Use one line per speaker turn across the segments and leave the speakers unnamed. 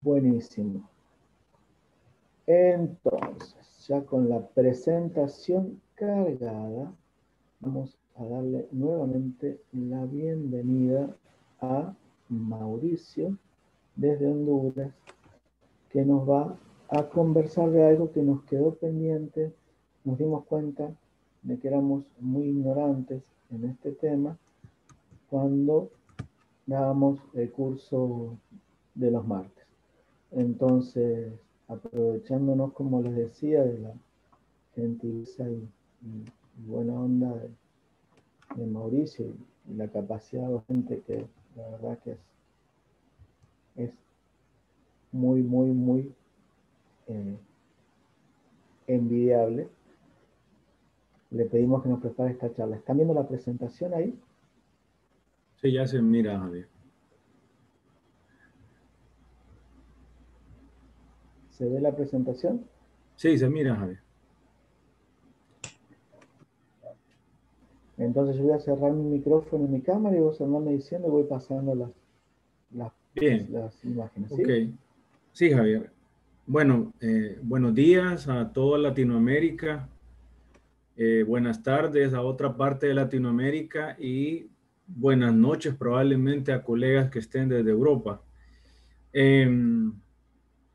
Buenísimo. Entonces, ya con la presentación cargada, vamos a darle nuevamente la bienvenida a Mauricio desde Honduras, que nos va a conversar de algo que nos quedó pendiente. Nos dimos cuenta de que éramos muy ignorantes en este tema cuando dábamos el curso de los martes. Entonces, aprovechándonos, como les decía, de la gentileza y buena onda de Mauricio y la capacidad docente que la verdad que es muy eh, envidiable, le pedimos que nos prepare esta charla. ¿Están viendo la presentación ahí?
Sí, ya se mira, Javier.
¿Se ve la presentación?
Sí, se mira, Javier.
Entonces yo voy a cerrar mi micrófono y mi cámara y vos andame diciendo y voy pasando
Bien,
las imágenes,
ok.
¿sí?
Sí, Javier. Bueno, buenos días a toda Latinoamérica. Buenas tardes a otra parte de Latinoamérica y buenas noches probablemente a colegas que estén desde Europa.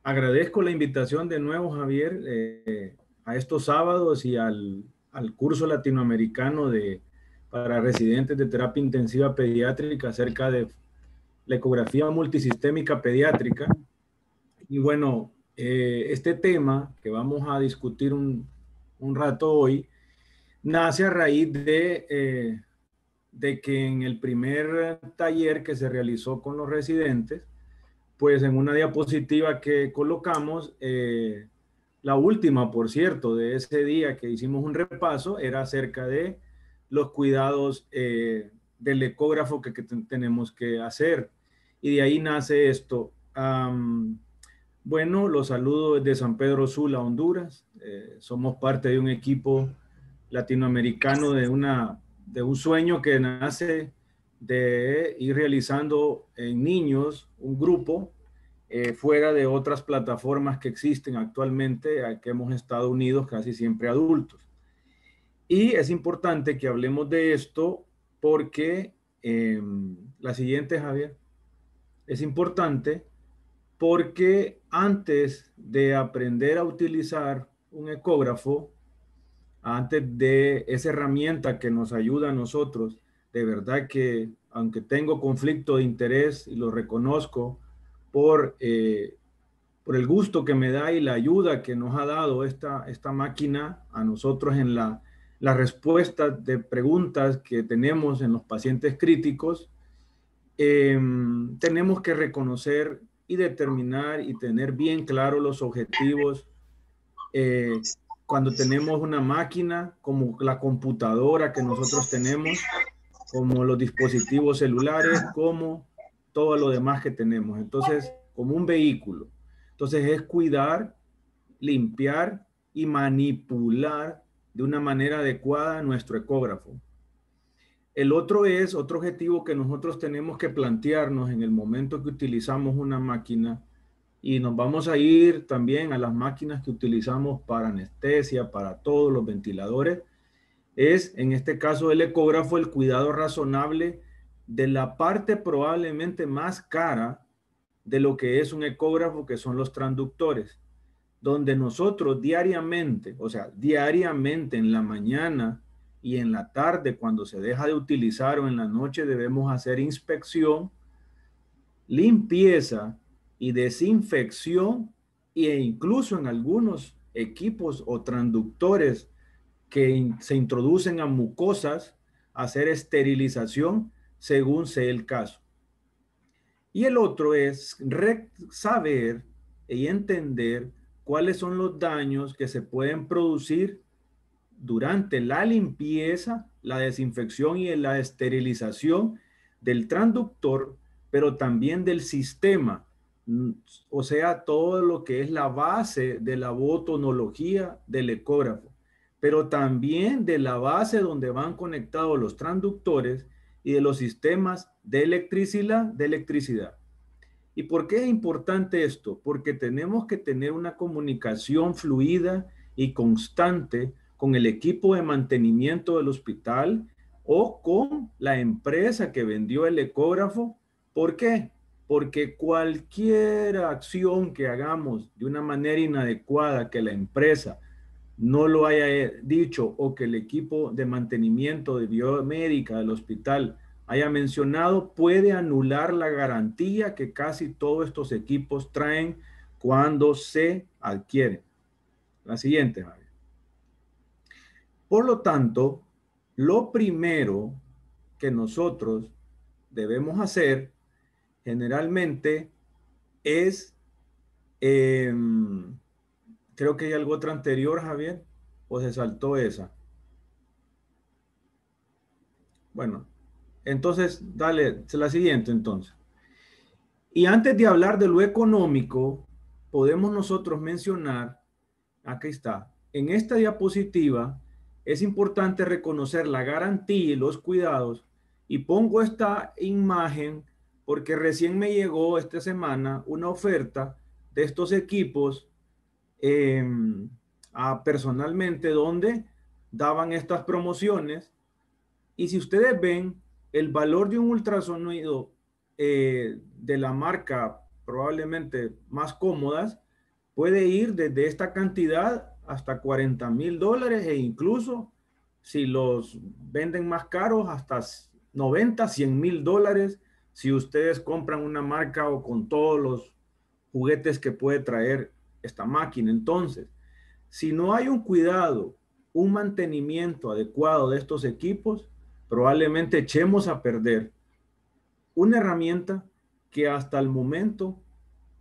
Agradezco la invitación de nuevo, Javier, a estos sábados y al curso latinoamericano para residentes de terapia intensiva pediátrica acerca de la ecografía multisistémica pediátrica. Y bueno, este tema que vamos a discutir un rato hoy nace a raíz de que en el primer taller que se realizó con los residentes, pues en una diapositiva que colocamos, la última, por cierto, de ese día que hicimos un repaso, era acerca de los cuidados del ecógrafo que tenemos que hacer. Y de ahí nace esto. Bueno, los saludo desde San Pedro Sula, Honduras. Somos parte de un equipo latinoamericano de un sueño que nace de ir realizando en niños un grupo fuera de otras plataformas que existen actualmente, a que hemos estado unidos casi siempre adultos. Y es importante que hablemos de esto porque la siguiente, Javier, es importante porque antes de aprender a utilizar un ecógrafo, antes de esa herramienta que nos ayuda a nosotros, de verdad que aunque tengo conflicto de interés y lo reconozco por el gusto que me da y la ayuda que nos ha dado esta máquina a nosotros en la respuesta de preguntas que tenemos en los pacientes críticos, tenemos que reconocer y determinar y tener bien claro los objetivos cuando tenemos una máquina como la computadora que nosotros tenemos, como los dispositivos celulares, como todo lo demás que tenemos. Entonces, como un vehículo. Entonces, es cuidar, limpiar y manipular de una manera adecuada nuestro ecógrafo. El otro es, otro objetivo que nosotros tenemos que plantearnos en el momento que utilizamos una máquina, y nos vamos a ir también a las máquinas que utilizamos para anestesia, para todos los ventiladores, es en este caso el ecógrafo, el cuidado razonable de la parte probablemente más cara de lo que es un ecógrafo, que son los transductores, donde nosotros diariamente, o sea, diariamente en la mañana y en la tarde, cuando se deja de utilizar, o en la noche, debemos hacer inspección, limpieza y desinfección, e incluso en algunos equipos o transductores que se introducen a mucosas, hacer esterilización según sea el caso. Y el otro es saber y entender cuáles son los daños que se pueden producir durante la limpieza, la desinfección y la esterilización del transductor, pero también del sistema, o sea, todo lo que es la base de la botonología del ecógrafo, pero también de la base donde van conectados los transductores y de los sistemas de electricidad. ¿Y por qué es importante esto? Porque tenemos que tener una comunicación fluida y constante con el equipo de mantenimiento del hospital o con la empresa que vendió el ecógrafo. ¿Por qué? Porque cualquier acción que hagamos de una manera inadecuada, que la empresa no lo haya dicho o que el equipo de mantenimiento de biomédica del hospital haya mencionado, puede anular la garantía que casi todos estos equipos traen cuando se adquieren. La siguiente, Javier. Por lo tanto, lo primero que nosotros debemos hacer generalmente es, creo que hay algo otra anterior, Javier, o se saltó esa. Bueno, entonces, dale, la siguiente entonces. Y antes de hablar de lo económico, podemos nosotros mencionar, aquí está, en esta diapositiva es importante reconocer la garantía y los cuidados. Y pongo esta imagen porque recién me llegó esta semana una oferta de estos equipos personalmente donde daban estas promociones. Y si ustedes ven, el valor de un ultrasonido de la marca probablemente más cómodas puede ir desde esta cantidad hasta $40,000 e incluso si los venden más caros hasta 90, $100,000 si ustedes compran una marca o con todos los juguetes que puede traer esta máquina. Entonces, si no hay un cuidado, un mantenimiento adecuado de estos equipos, probablemente echemos a perder una herramienta que hasta el momento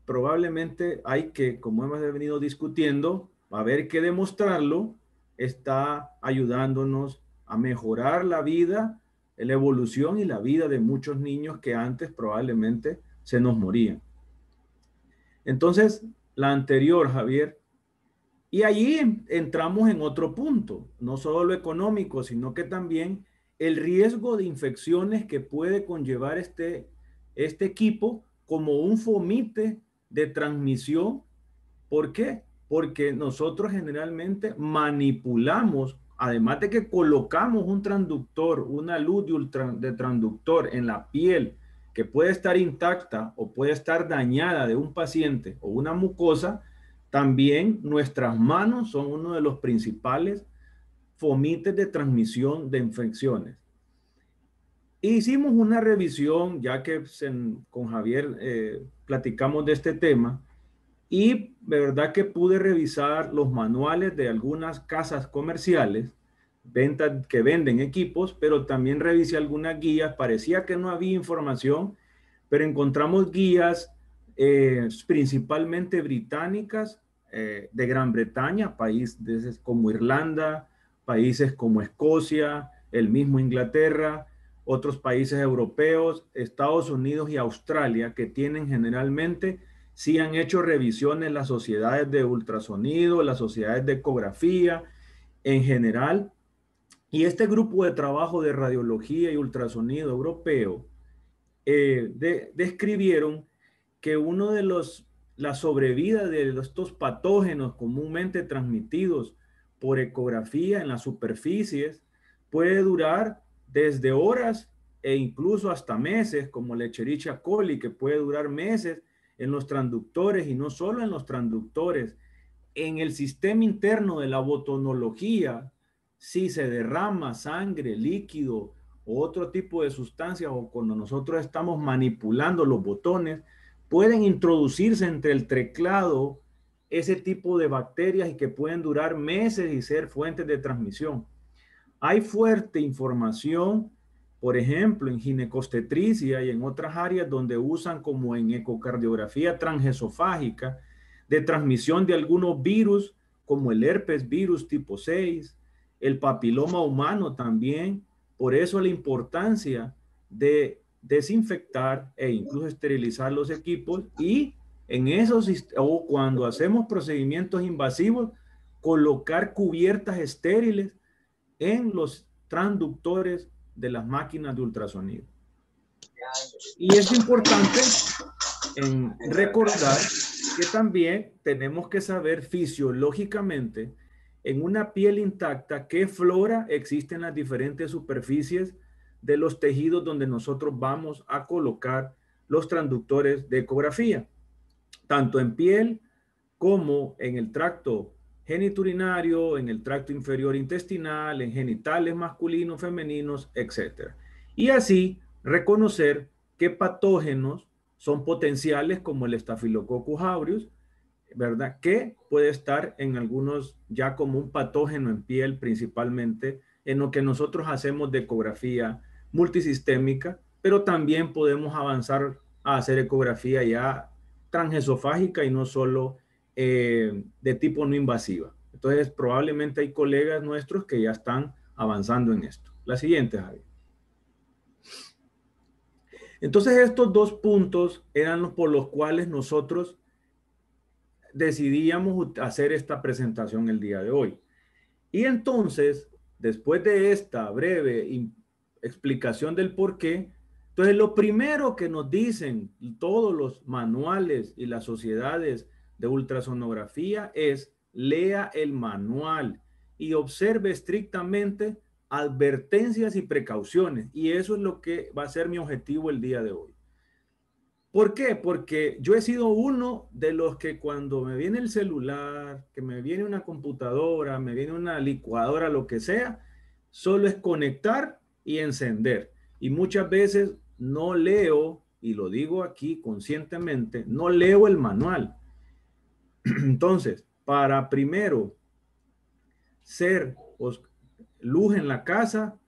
probablemente hay que, como hemos venido discutiendo, a ver que demostrarlo, está ayudándonos a mejorar la vida, la evolución y la vida de muchos niños que antes probablemente se nos morían. Entonces, la anterior, Javier, y allí entramos en otro punto, no solo lo económico, sino que también el riesgo de infecciones que puede conllevar este equipo como un fomite de transmisión. ¿Por qué? Porque nosotros generalmente manipulamos, además de que colocamos un transductor, una luz de transductor en la piel que puede estar intacta o puede estar dañada de un paciente o una mucosa, también nuestras manos son uno de los principales fomites de transmisión de infecciones. Hicimos una revisión, ya que con Javier platicamos de este tema, y de verdad que pude revisar los manuales de algunas casas comerciales, que venden equipos, pero también revisé algunas guías. Parecía que no había información, pero encontramos guías principalmente británicas, de Gran Bretaña, países como Irlanda, países como Escocia, el mismo Inglaterra, otros países europeos, Estados Unidos y Australia, que tienen generalmente, sí han hecho revisiones las sociedades de ultrasonido, las sociedades de ecografía en general. Y este grupo de trabajo de radiología y ultrasonido europeo describieron que uno de la sobrevida de estos patógenos comúnmente transmitidos por ecografía en las superficies puede durar desde horas e incluso hasta meses, como la Escherichia coli, que puede durar meses en los transductores, y no solo en los transductores, en el sistema interno de la botonología. Si se derrama sangre, líquido o otro tipo de sustancias, o cuando nosotros estamos manipulando los botones, pueden introducirse entre el teclado ese tipo de bacterias y que pueden durar meses y ser fuentes de transmisión. Hay fuerte información, por ejemplo, en ginecostetricia y en otras áreas donde usan, como en ecocardiografía transesofágica, de transmisión de algunos virus, como el herpes virus tipo 6, el papiloma humano también. Por eso la importancia de desinfectar e incluso esterilizar los equipos, y en esos, o cuando hacemos procedimientos invasivos, colocar cubiertas estériles en los transductores de las máquinas de ultrasonido. Y es importante en recordar que también tenemos que saber fisiológicamente en una piel intacta qué flora existe en las diferentes superficies de los tejidos donde nosotros vamos a colocar los transductores de ecografía, tanto en piel como en el tracto geniturinario, en el tracto inferior intestinal, en genitales masculinos, femeninos, etc. Y así reconocer qué patógenos son potenciales como el Staphylococcus aureus, ¿verdad? Que puede estar en algunos ya como un patógeno en piel principalmente, en lo que nosotros hacemos de ecografía multisistémica, pero también podemos avanzar a hacer ecografía ya transesofágica y no solo de tipo no invasiva. Entonces, probablemente hay colegas nuestros que ya están avanzando en esto. La siguiente, Javier. Entonces, estos dos puntos eran los por los cuales nosotros decidíamos hacer esta presentación el día de hoy. Y entonces, después de esta breve explicación del por qué, entonces lo primero que nos dicen todos los manuales y las sociedades de ultrasonografía es lea el manual y observe estrictamente advertencias y precauciones. Y eso es lo que va a ser mi objetivo el día de hoy. ¿Por qué? Porque yo he sido uno de los que cuando me viene el celular, que me viene una computadora, me viene una licuadora, lo que sea, solo es conectar y encender. Y muchas veces no leo, y lo digo aquí conscientemente, no leo el manual. Entonces, para primero ser luz en la casa,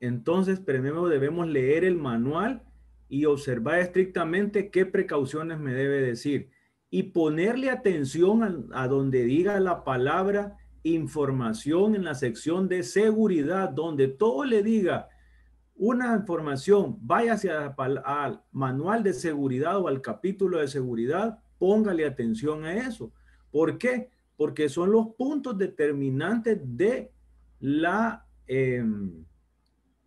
entonces primero debemos leer el manual y observar estrictamente qué precauciones me debe decir y ponerle atención a donde diga la palabra información en la sección de seguridad, donde todo le diga una información, váyase al manual de seguridad o al capítulo de seguridad, póngale atención a eso. ¿Por qué? Porque son los puntos determinantes de la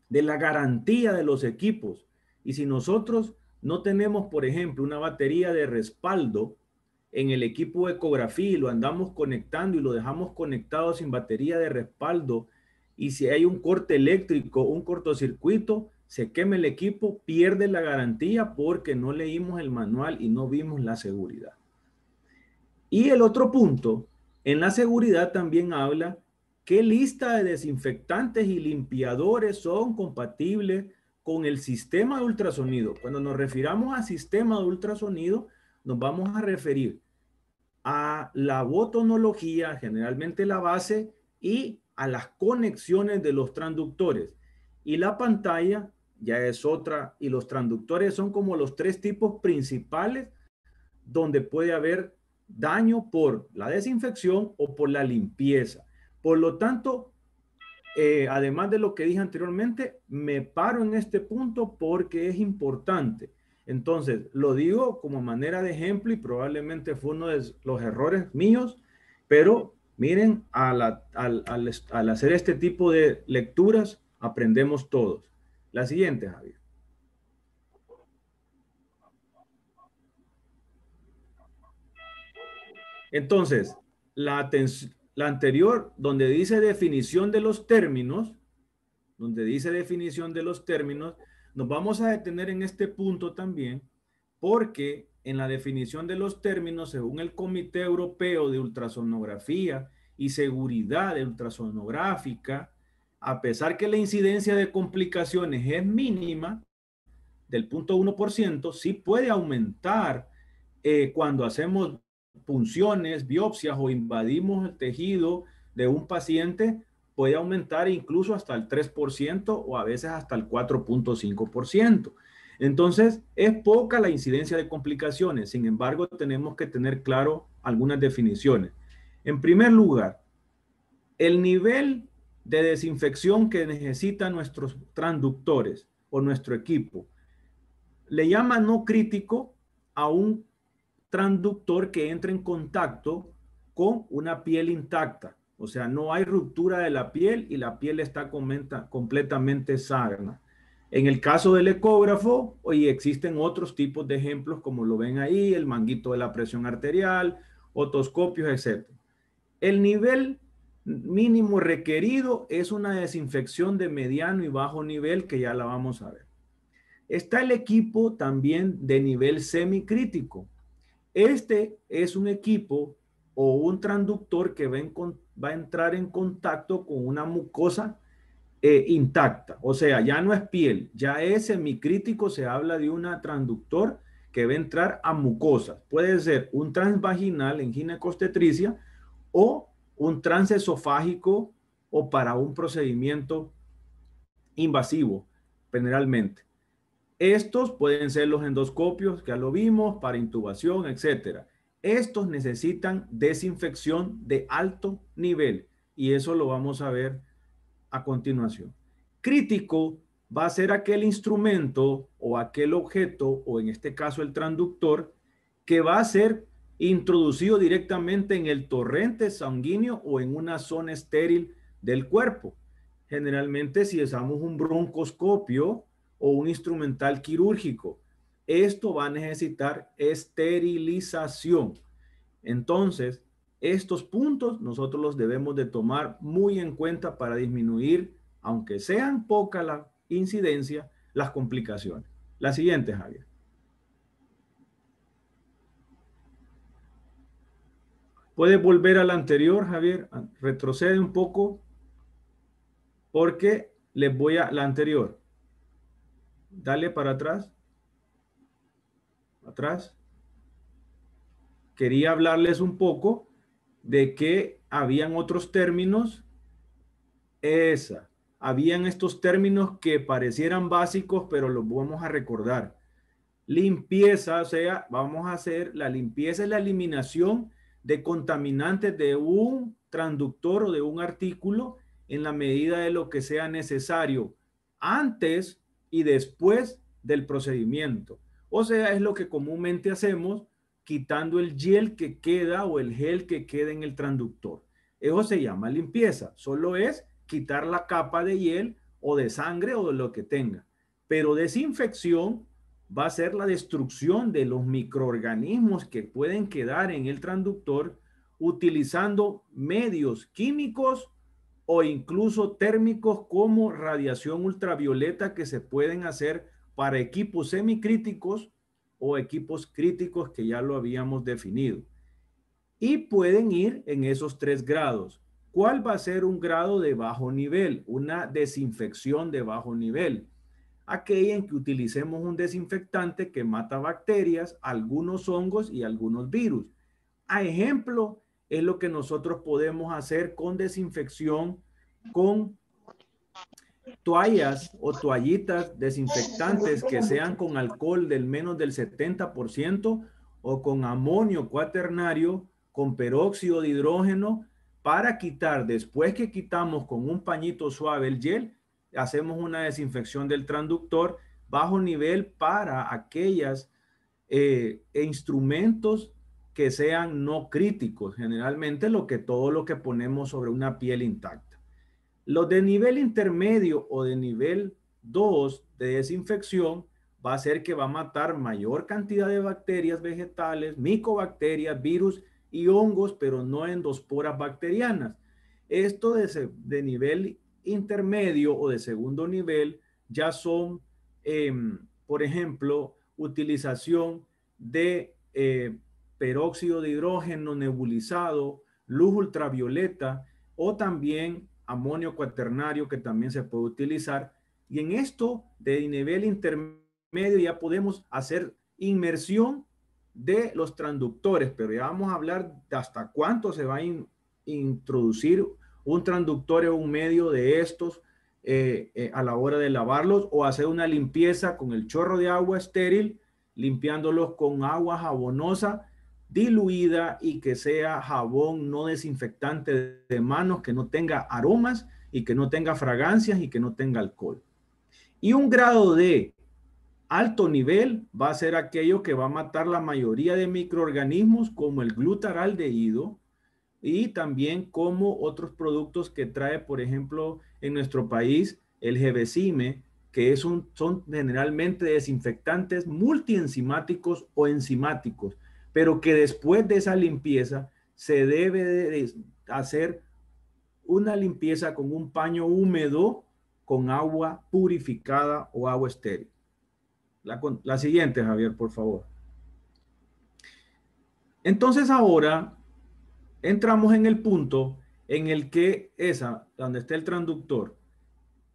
garantía de los equipos. Y si nosotros no tenemos, por ejemplo, una batería de respaldo en el equipo de ecografía y lo andamos conectando y lo dejamos conectado sin batería de respaldo, y si hay un corte eléctrico, un cortocircuito, se quema el equipo, pierde la garantía porque no leímos el manual y no vimos la seguridad. Y el otro punto, en la seguridad también habla qué lista de desinfectantes y limpiadores son compatibles con el sistema de ultrasonido. Cuando nos refiramos a sistema de ultrasonido, nos vamos a referir a la botonología, generalmente la base, y a las conexiones de los transductores. Y la pantalla ya es otra, y los transductores son como los tres tipos principales donde puede haber daño por la desinfección o por la limpieza. Por lo tanto, además de lo que dije anteriormente, me paro en este punto porque es importante. Entonces, lo digo como manera de ejemplo y probablemente fue uno de los errores míos, pero miren, al hacer este tipo de lecturas, aprendemos todos. La siguiente, Javier. Entonces, la anterior, donde dice definición de los términos, nos vamos a detener en este punto también, porque en la definición de los términos, según el Comité Europeo de Ultrasonografía y Seguridad Ultrasonográfica, a pesar que la incidencia de complicaciones es mínima, del 0.1%, sí puede aumentar cuando hacemos punciones, biopsias o invadimos el tejido de un paciente, puede aumentar incluso hasta el 3% o a veces hasta el 4.5%. Entonces, es poca la incidencia de complicaciones. Sin embargo, tenemos que tener claro algunas definiciones. En primer lugar, el nivel de desinfección que necesitan nuestros transductores o nuestro equipo le llama no crítico a un transductor que entra en contacto con una piel intacta. O sea, no hay ruptura de la piel y la piel está completamente sana. En el caso del ecógrafo, hoy existen otros tipos de ejemplos, como lo ven ahí, el manguito de la presión arterial, otoscopios, etc. El nivel mínimo requerido es una desinfección de mediano y bajo nivel, que ya la vamos a ver. Está el equipo también de nivel semicrítico. Este es un equipo o un transductor que va a entrar en contacto con una mucosa intacta. O sea, ya no es piel, ya es semicrítico, se habla de un transductor que va a entrar a mucosas. Puede ser un transvaginal en ginecostetricia o un transesofágico o para un procedimiento invasivo, generalmente. Estos pueden ser los endoscopios, que ya lo vimos, para intubación, etcétera. Estos necesitan desinfección de alto nivel y eso lo vamos a ver a continuación. Crítico va a ser aquel instrumento o aquel objeto, o en este caso el transductor, que va a ser introducido directamente en el torrente sanguíneo o en una zona estéril del cuerpo. Generalmente si usamos un broncoscopio o un instrumental quirúrgico, esto va a necesitar esterilización. Entonces, estos puntos nosotros los debemos de tomar muy en cuenta para disminuir, aunque sean poca la incidencia, las complicaciones. La siguiente, Javier. Puedes volver a la anterior, Javier. Retrocede un poco porque les voy a la anterior. Dale para atrás. Atrás. Quería hablarles un poco de que habían otros términos. Esa. Habían estos términos que parecieran básicos, pero los vamos a recordar. Limpieza, o sea, vamos a hacer la limpieza y la eliminación de contaminantes de un transductor o de un artículo en la medida de lo que sea necesario antes y después del procedimiento. O sea, es lo que comúnmente hacemos quitando el gel que queda o el gel que queda en el transductor. Eso se llama limpieza. Solo es quitar la capa de hiel o de sangre o de lo que tenga. Pero desinfección va a ser la destrucción de los microorganismos que pueden quedar en el transductor utilizando medios químicos o incluso térmicos como radiación ultravioleta que se pueden hacer para equipos semicríticos o equipos críticos que ya lo habíamos definido. Y pueden ir en esos 3 grados. ¿Cuál va a ser un grado de bajo nivel? Una desinfección de bajo nivel. Aquella en que utilicemos un desinfectante que mata bacterias, algunos hongos y algunos virus. A ejemplo, es lo que nosotros podemos hacer con desinfección con toallas o toallitas desinfectantes que sean con alcohol del menos del 70% o con amonio cuaternario, con peróxido de hidrógeno, para quitar, después que quitamos con un pañito suave el gel, hacemos una desinfección del transductor bajo nivel para aquellas instrumentos que sean no críticos, generalmente todo lo que ponemos sobre una piel intacta. Los de nivel intermedio o de nivel 2 de desinfección va a ser que va a matar mayor cantidad de bacterias vegetales, micobacterias, virus y hongos, pero no endosporas bacterianas. Esto de nivel intermedio o de segundo nivel ya son, por ejemplo, utilización de peróxido de hidrógeno nebulizado, luz ultravioleta o también amonio cuaternario que también se puede utilizar. Y en esto de nivel intermedio ya podemos hacer inmersión de los transductores, pero ya vamos a hablar de hasta cuánto se va a introducir un transductor en un medio de estos a la hora de lavarlos o hacer una limpieza con el chorro de agua estéril, limpiándolos con agua jabonosa diluida y que sea jabón no desinfectante de manos, que no tenga aromas y que no tenga fragancias y que no tenga alcohol. Y un grado de alto nivel va a ser aquello que va a matar la mayoría de microorganismos como el glutaraldehído y también como otros productos que trae, por ejemplo, en nuestro país el Gevesime, que son generalmente desinfectantes multienzimáticos o enzimáticos, pero que después de esa limpieza se debe de hacer una limpieza con un paño húmedo con agua purificada o agua estéril. La siguiente, Javier, por favor. Entonces ahora entramos en el punto en el que donde está el transductor,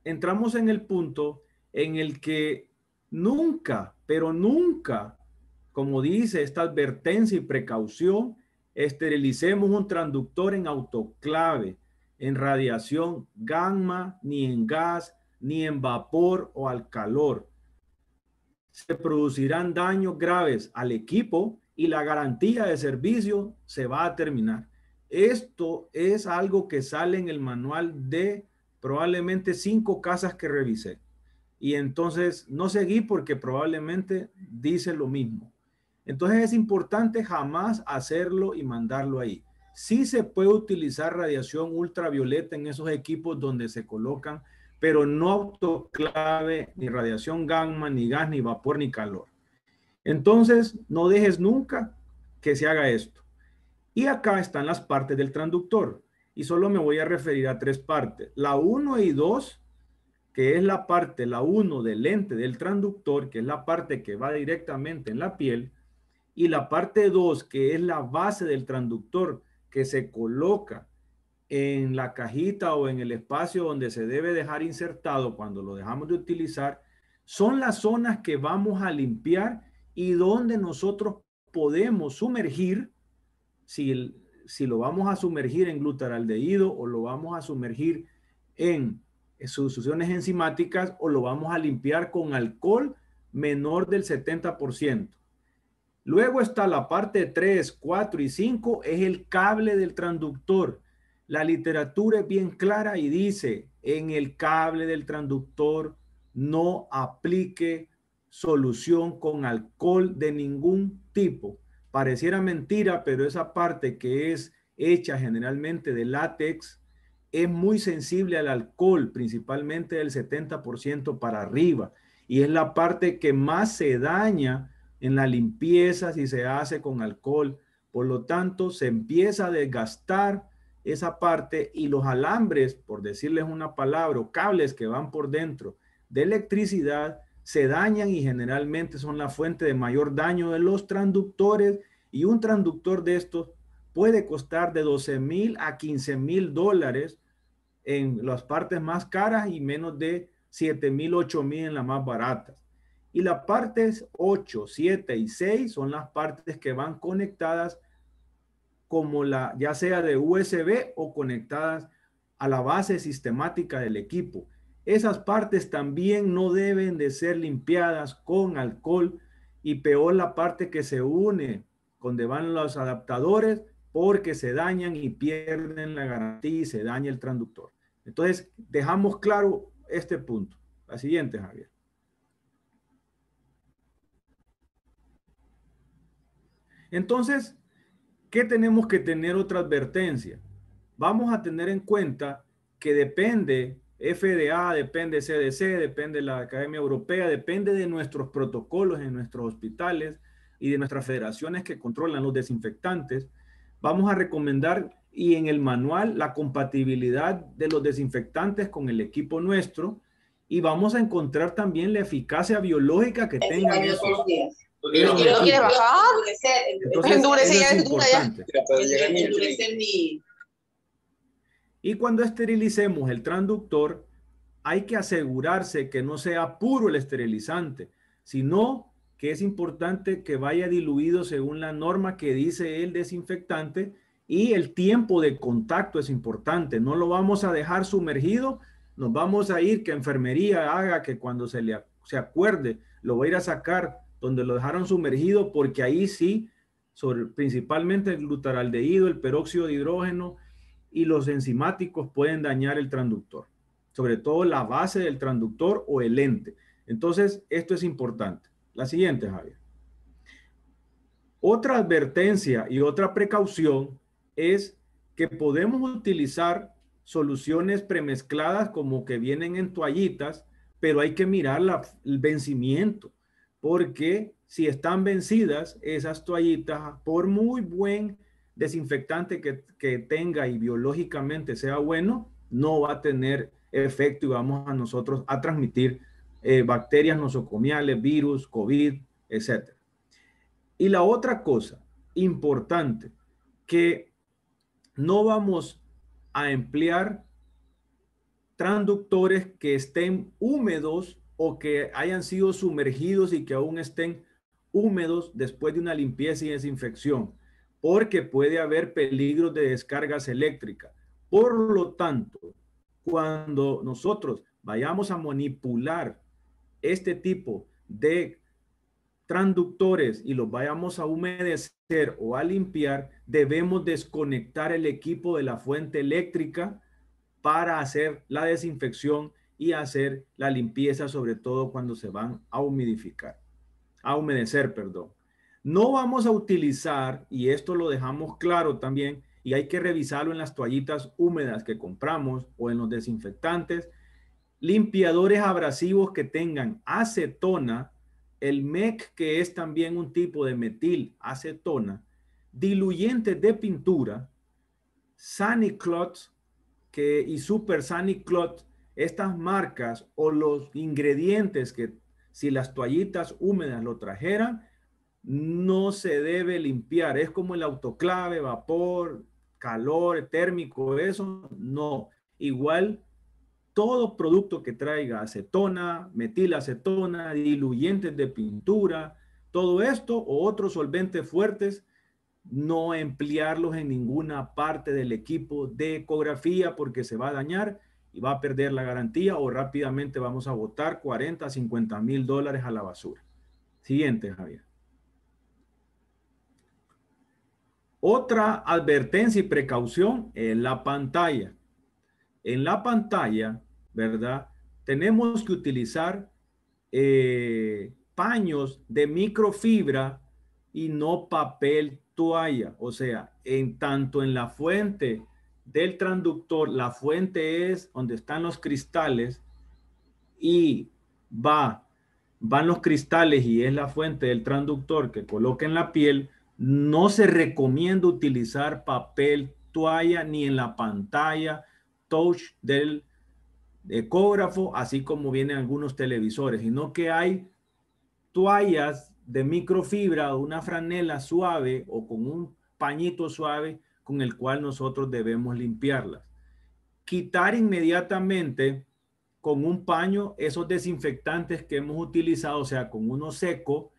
entramos en el punto en el que nunca, pero nunca, como dice esta advertencia y precaución, esterilicemos un transductor en autoclave, en radiación gamma, ni en gas, ni en vapor o al calor. Se producirán daños graves al equipo y la garantía de servicio se va a terminar. Esto es algo que sale en el manual de probablemente 5 casas que revisé. Y entonces no seguí porque probablemente dice lo mismo. Entonces es importante jamás hacerlo y mandarlo ahí. Sí se puede utilizar radiación ultravioleta en esos equipos donde se colocan, pero no autoclave, ni radiación gamma, ni gas, ni vapor, ni calor. Entonces no dejes nunca que se haga esto. Y acá están las partes del transductor. Y solo me voy a referir a 3 partes. La 1 y 2, que es la parte, la 1 del lente del transductor, que es la parte que va directamente en la piel. Y la parte 2, que es la base del transductor, que se coloca en la cajita o en el espacio donde se debe dejar insertado cuando lo dejamos de utilizar, son las zonas que vamos a limpiar y donde nosotros podemos sumergir, si lo vamos a sumergir en glutaraldehído o lo vamos a sumergir en soluciones enzimáticas o lo vamos a limpiar con alcohol menor del 70%. Luego está la parte 3, 4 y 5, es el cable del transductor. La literatura es bien clara y dice, en el cable del transductor no aplique solución con alcohol de ningún tipo. Pareciera mentira, pero esa parte que es hecha generalmente de látex es muy sensible al alcohol, principalmente del 70% para arriba. Y es la parte que más se daña en la limpieza si se hace con alcohol. Por lo tanto, se empieza a desgastar esa parte y los alambres, por decirles una palabra, o cables que van por dentro de electricidad, se dañan y generalmente son la fuente de mayor daño de los transductores. Y un transductor de estos puede costar de $12,000 a $15,000 en las partes más caras y menos de $7,000, $8,000 en las más baratas. Y las partes 8, 7 y 6 son las partes que van conectadas como ya sea de USB o conectadas a la base sistemática del equipo. Esas partes también no deben de ser limpiadas con alcohol y peor la parte que se une donde van los adaptadores porque se dañan y pierden la garantía y se daña el transductor. Entonces, dejamos claro este punto. La siguiente, Javier. Entonces, ¿qué tenemos que tener otra advertencia? Vamos a tener en cuenta que depende FDA, depende CDC, depende la Academia Europea, depende de nuestros protocolos en nuestros hospitales y de nuestras federaciones que controlan los desinfectantes. Vamos a recomendar y en el manual la compatibilidad de los desinfectantes con el equipo nuestro y vamos a encontrar también la eficacia biológica que tengan esos.
¿Y no quieres bajar?
Entonces,
endurecer,
eso es
ya
importante. Y cuando esterilicemos el transductor, hay que asegurarse que no sea puro el esterilizante, sino que es importante que vaya diluido según la norma que dice el desinfectante y el tiempo de contacto es importante. No lo vamos a dejar sumergido, nos vamos a ir que enfermería haga que cuando se acuerde, lo va a ir a sacar donde lo dejaron sumergido, porque ahí sí, principalmente el glutaraldehído, el peróxido de hidrógeno y los enzimáticos pueden dañar el transductor, sobre todo la base del transductor o el lente. Entonces, esto es importante. La siguiente, Javier. Otra advertencia y otra precaución es que podemos utilizar soluciones premezcladas como que vienen en toallitas pero hay que mirar el vencimiento, porque si están vencidas esas toallitas, por muy buen desinfectante que tenga y biológicamente sea bueno, no va a tener efecto y vamos a nosotros a transmitir bacterias nosocomiales, virus, COVID, etc. Y la otra cosa importante, que no vamos a emplear transductores que estén húmedos o que hayan sido sumergidos y que aún estén húmedos después de una limpieza y desinfección, porque puede haber peligros de descargas eléctricas. Por lo tanto, cuando nosotros vayamos a manipular este tipo de transductores y los vayamos a humedecer o a limpiar, debemos desconectar el equipo de la fuente eléctrica para hacer la desinfección y hacer la limpieza, sobre todo cuando se van a humedecer, perdón. No vamos a utilizar, y esto lo dejamos claro también, y hay que revisarlo en las toallitas húmedas que compramos o en los desinfectantes, limpiadores abrasivos que tengan acetona, el MEC, que es también un tipo de metilacetona, diluyentes de pintura, Saniclot y Super Saniclot, estas marcas o los ingredientes que si las toallitas húmedas lo trajeran, no se debe limpiar. Es como el autoclave, vapor, calor, térmico, eso no. Igual todo producto que traiga acetona, metilacetona, diluyentes de pintura, todo esto o otros solventes fuertes, no emplearlos en ninguna parte del equipo de ecografía porque se va a dañar y va a perder la garantía o rápidamente vamos a botar 40, 50 mil dólares a la basura. Siguiente, Javier. Otra advertencia y precaución en la pantalla. En la pantalla, ¿verdad? Tenemos que utilizar paños de microfibra y no papel toalla. O sea, tanto en la fuente del transductor, la fuente es donde están los cristales y van los cristales y es la fuente del transductor que coloca en la piel. No se recomienda utilizar papel toalla ni en la pantalla touch del ecógrafo, así como vienen algunos televisores, sino que hay toallas de microfibra o una franela suave o con un pañito suave con el cual nosotros debemos limpiarlas. Quitar inmediatamente con un paño esos desinfectantes que hemos utilizado, o sea, con uno seco,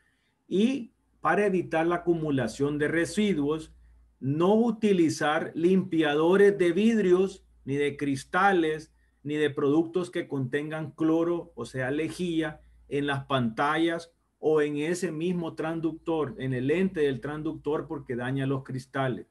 y para evitar la acumulación de residuos, no utilizar limpiadores de vidrios, ni de cristales, ni de productos que contengan cloro, o sea, lejía, en las pantallas o en ese mismo transductor, en el lente del transductor, porque daña los cristales.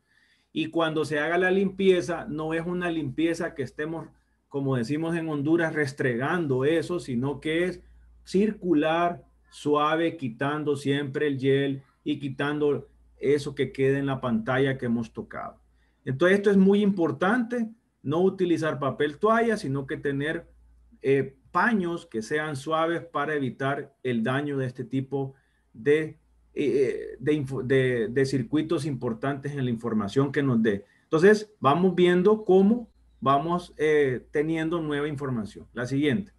Y cuando se haga la limpieza, no es una limpieza que estemos, como decimos en Honduras, restregando eso, sino que es circular, suave, quitando siempre el gel y quitando eso que queda en la pantalla que hemos tocado. Entonces esto es muy importante, no utilizar papel toalla, sino que tener paños que sean suaves para evitar el daño de este tipo de circuitos importantes en la información que nos dé. Entonces, vamos viendo cómo vamos teniendo nueva información. La siguiente.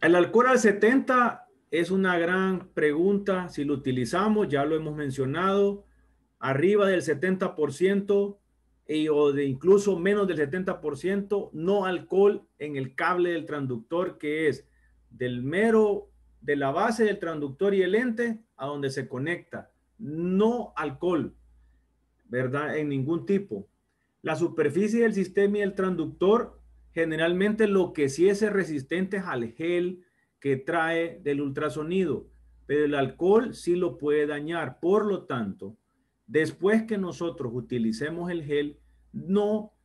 El alcohol al 70 es una gran pregunta. Si lo utilizamos, ya lo hemos mencionado, arriba del 70% o de incluso menos del 70%, no alcohol en el cable del transductor, que es de la base del transductor y el lente a donde se conecta. No alcohol, ¿verdad? En ningún tipo. La superficie del sistema y el transductor, generalmente lo que sí es resistente es al gel que trae del ultrasonido, pero el alcohol sí lo puede dañar. Por lo tanto, después que nosotros utilicemos el gel,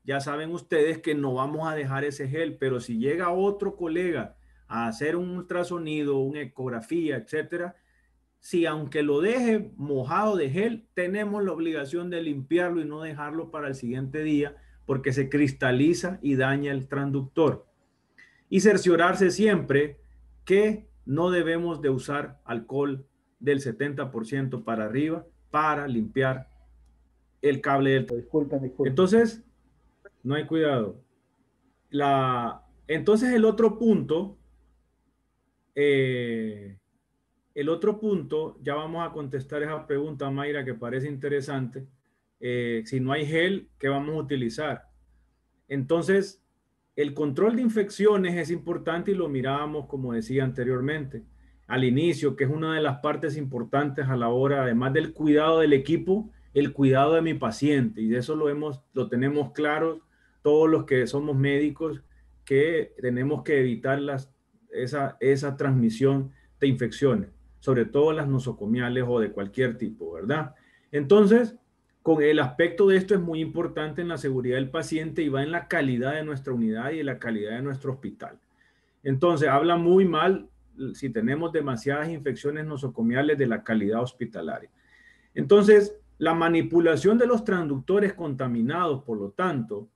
ya saben ustedes que no vamos a dejar ese gel, pero si llega otro colega a hacer un ultrasonido, una ecografía, etcétera, si aunque lo deje mojado de gel, tenemos la obligación de limpiarlo y no dejarlo para el siguiente día, porque se cristaliza y daña el transductor. Y cerciorarse siempre que no debemos de usar alcohol del 70% para arriba para limpiar el cable del...
Disculpen.
Entonces, no hay cuidado. Entonces el otro punto, ya vamos a contestar esa pregunta, Mayra, que parece interesante. Si no hay gel, ¿qué vamos a utilizar? Entonces, el control de infecciones es importante y lo mirábamos, como decía anteriormente, al inicio, que es una de las partes importantes a la hora, además del cuidado del equipo, el cuidado de mi paciente. Y de eso lo tenemos claro todos los que somos médicos, que tenemos que evitar esa transmisión de infecciones, sobre todo las nosocomiales o de cualquier tipo, ¿verdad? Entonces, con el aspecto de esto es muy importante en la seguridad del paciente y va en la calidad de nuestra unidad y en la calidad de nuestro hospital. Entonces, habla muy mal si tenemos demasiadas infecciones nosocomiales de la calidad hospitalaria. Entonces, la manipulación de los transductores contaminados, por lo tanto,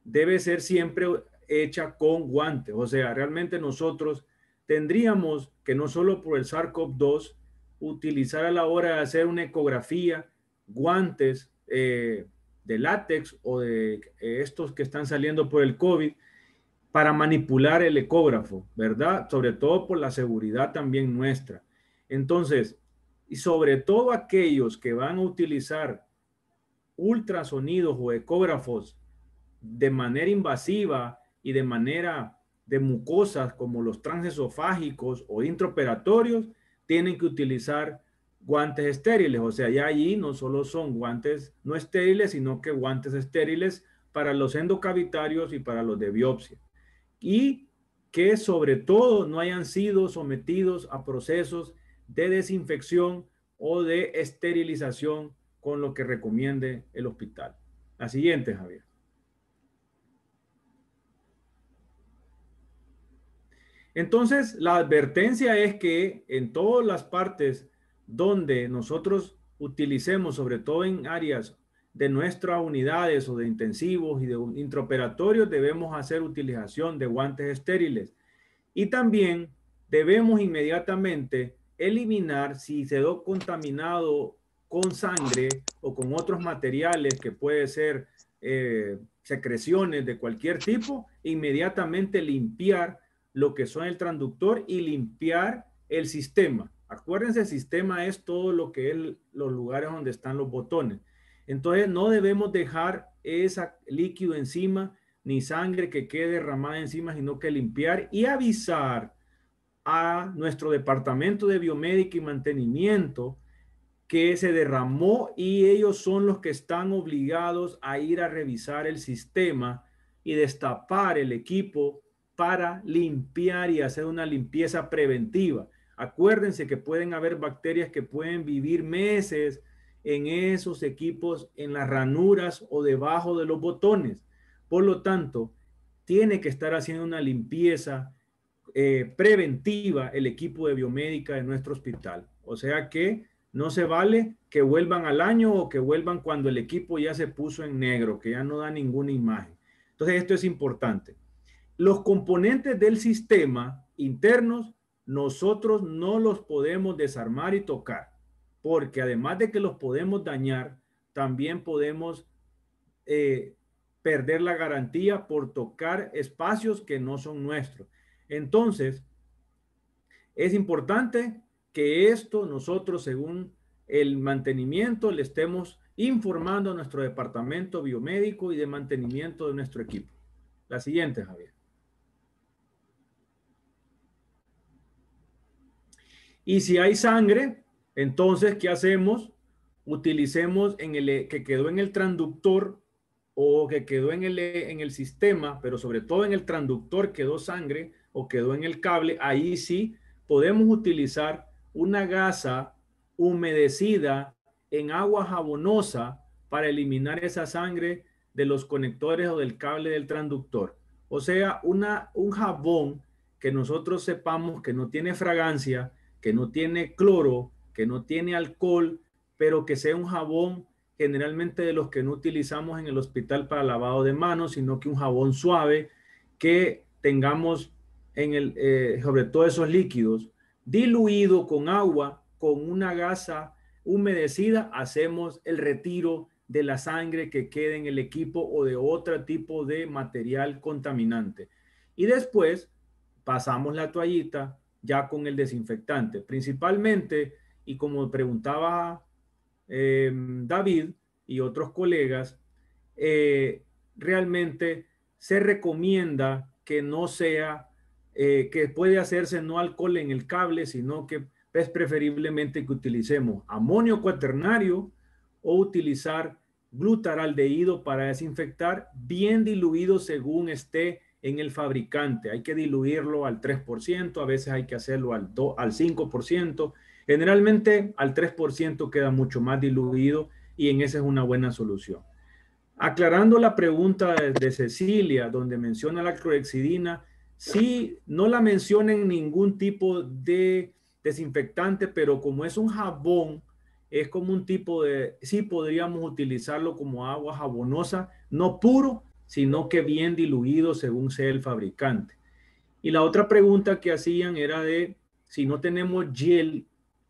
debe ser siempre hecha con guantes. O sea, realmente nosotros tendríamos que no solo por el SARS-CoV-2 utilizar a la hora de hacer una ecografía guantes de látex o de estos que están saliendo por el COVID para manipular el ecógrafo, ¿verdad? Sobre todo por la seguridad también nuestra. Entonces, y sobre todo aquellos que van a utilizar ultrasonidos o ecógrafos de manera invasiva y de manera de mucosas como los transesofágicos o intraoperatorios, tienen que utilizar guantes estériles. O sea, ya allí no solo son guantes no estériles, sino que guantes estériles para los endocavitarios y para los de biopsia. Y que sobre todo no hayan sido sometidos a procesos de desinfección o de esterilización con lo que recomiende el hospital. La siguiente, Javier. Entonces, la advertencia es que en todas las partes donde nosotros utilicemos, sobre todo en áreas de nuestras unidades o de intensivos y de intraoperatorios, debemos hacer utilización de guantes estériles. Y también debemos inmediatamente eliminar si se dio contaminado con sangre o con otros materiales que puede ser secreciones de cualquier tipo, inmediatamente limpiar lo que son el transductor y limpiar el sistema. Acuérdense, el sistema es todo lo que es los lugares donde están los botones. Entonces no debemos dejar ese líquido encima ni sangre que quede derramada encima, sino que limpiar y avisar a nuestro departamento de biomédica y mantenimiento que se derramó y ellos son los que están obligados a ir a revisar el sistema y destapar el equipo para limpiar y hacer una limpieza preventiva. Acuérdense que pueden haber bacterias que pueden vivir meses en esos equipos, en las ranuras o debajo de los botones. Por lo tanto, tiene que estar haciendo una limpieza preventiva el equipo de biomédica de nuestro hospital. O sea que no se vale que vuelvan al año o que vuelvan cuando el equipo ya se puso en negro, que ya no da ninguna imagen. Entonces, esto es importante. Los componentes del sistema internos, nosotros no los podemos desarmar y tocar, porque además de que los podemos dañar, también podemos perder la garantía por tocar espacios que no son nuestros. Entonces, es importante que esto nosotros, según el mantenimiento, le estemos informando a nuestro departamento biomédico y de mantenimiento de nuestro equipo. La siguiente, Javier. Y si hay sangre, entonces, ¿qué hacemos? Utilicemos que quedó en el transductor o que quedó en el sistema, pero sobre todo en el transductor quedó sangre o quedó en el cable. Ahí sí podemos utilizar una gasa humedecida en agua jabonosa para eliminar esa sangre de los conectores o del cable del transductor. O sea, un jabón que nosotros sepamos que no tiene fragancia, que no tiene cloro, que no tiene alcohol, pero que sea un jabón generalmente de los que no utilizamos en el hospital para lavado de manos, sino que un jabón suave que tengamos sobre todo esos líquidos, diluido con agua, con una gasa humedecida, hacemos el retiro de la sangre que quede en el equipo o de otro tipo de material contaminante. Y después pasamos la toallita ya con el desinfectante. Principalmente, y como preguntaba David y otros colegas, realmente se recomienda que no sea, que puede hacerse no alcohol en el cable, sino que es preferiblemente que utilicemos amonio cuaternario o utilizar glutaraldehído para desinfectar, bien diluido según esté en el fabricante. Hay que diluirlo al 3%, a veces hay que hacerlo al 5%. Generalmente al 3% queda mucho más diluido y en esa es una buena solución. Aclarando la pregunta de Cecilia, donde menciona la clorhexidina, sí, no la menciona en ningún tipo de desinfectante, pero como es un jabón, es como un tipo de, sí podríamos utilizarlo como agua jabonosa, no puro, sino que bien diluido según sea el fabricante. Y la otra pregunta que hacían era de si no tenemos gel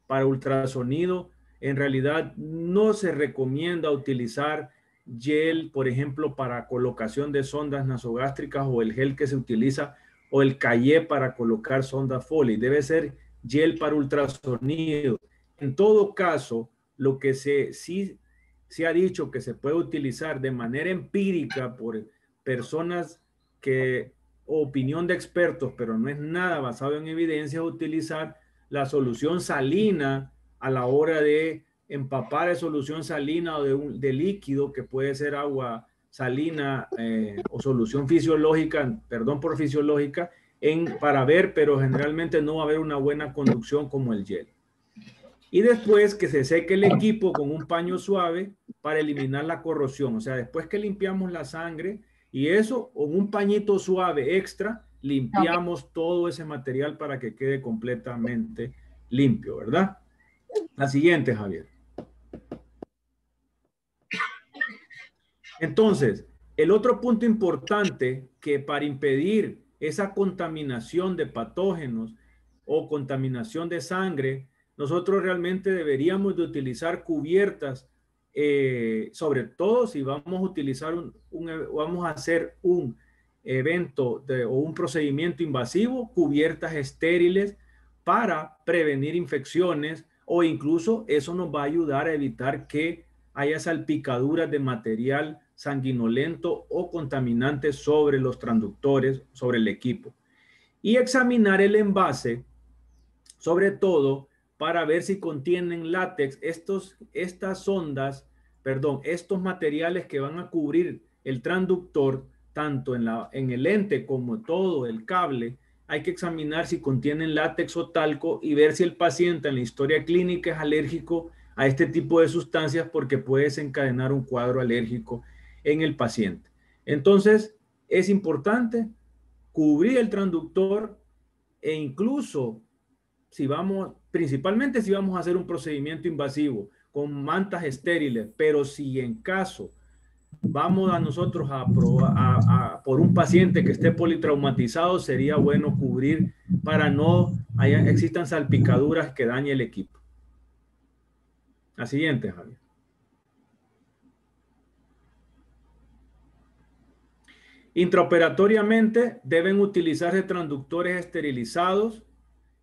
para ultrasonido, en realidad no se recomienda utilizar gel, por ejemplo, para colocación de sondas nasogástricas o el gel que se utiliza o el cayé para colocar sondas Foley. Debe ser gel para ultrasonido. En todo caso, lo que sí se ha dicho que se puede utilizar de manera empírica por personas que, opinión de expertos, pero no es nada basado en evidencia, utilizar la solución salina a la hora de empapar de solución salina o de líquido, que puede ser agua salina o solución fisiológica, perdón por fisiológica, para ver, pero generalmente no va a haber una buena conducción como el gel. Y después que se seque el equipo con un paño suave para eliminar la corrosión. O sea, después que limpiamos la sangre y eso, con un pañito suave extra, limpiamos todo ese material para que quede completamente limpio, ¿verdad? La siguiente, Javier. Entonces, el otro punto importante que para impedir esa contaminación de patógenos o contaminación de sangre, nosotros realmente deberíamos de utilizar cubiertas, sobre todo si vamos a utilizar vamos a hacer un evento o un procedimiento invasivo, cubiertas estériles para prevenir infecciones, o incluso eso nos va a ayudar a evitar que haya salpicaduras de material sanguinolento o contaminante sobre los transductores, sobre el equipo. Y examinar el envase, sobre todo para ver si contienen látex, estas sondas, perdón, estos materiales que van a cubrir el transductor, tanto en el lente como todo el cable. Hay que examinar si contienen látex o talco y ver si el paciente en la historia clínica es alérgico a este tipo de sustancias, porque puede desencadenar un cuadro alérgico en el paciente. Entonces, es importante cubrir el transductor e incluso principalmente si vamos a hacer un procedimiento invasivo con mantas estériles, pero si en caso vamos a nosotros por un paciente que esté politraumatizado, sería bueno cubrir para no existan salpicaduras que dañe el equipo. La siguiente, Javier. Intraoperatoriamente deben utilizarse transductores esterilizados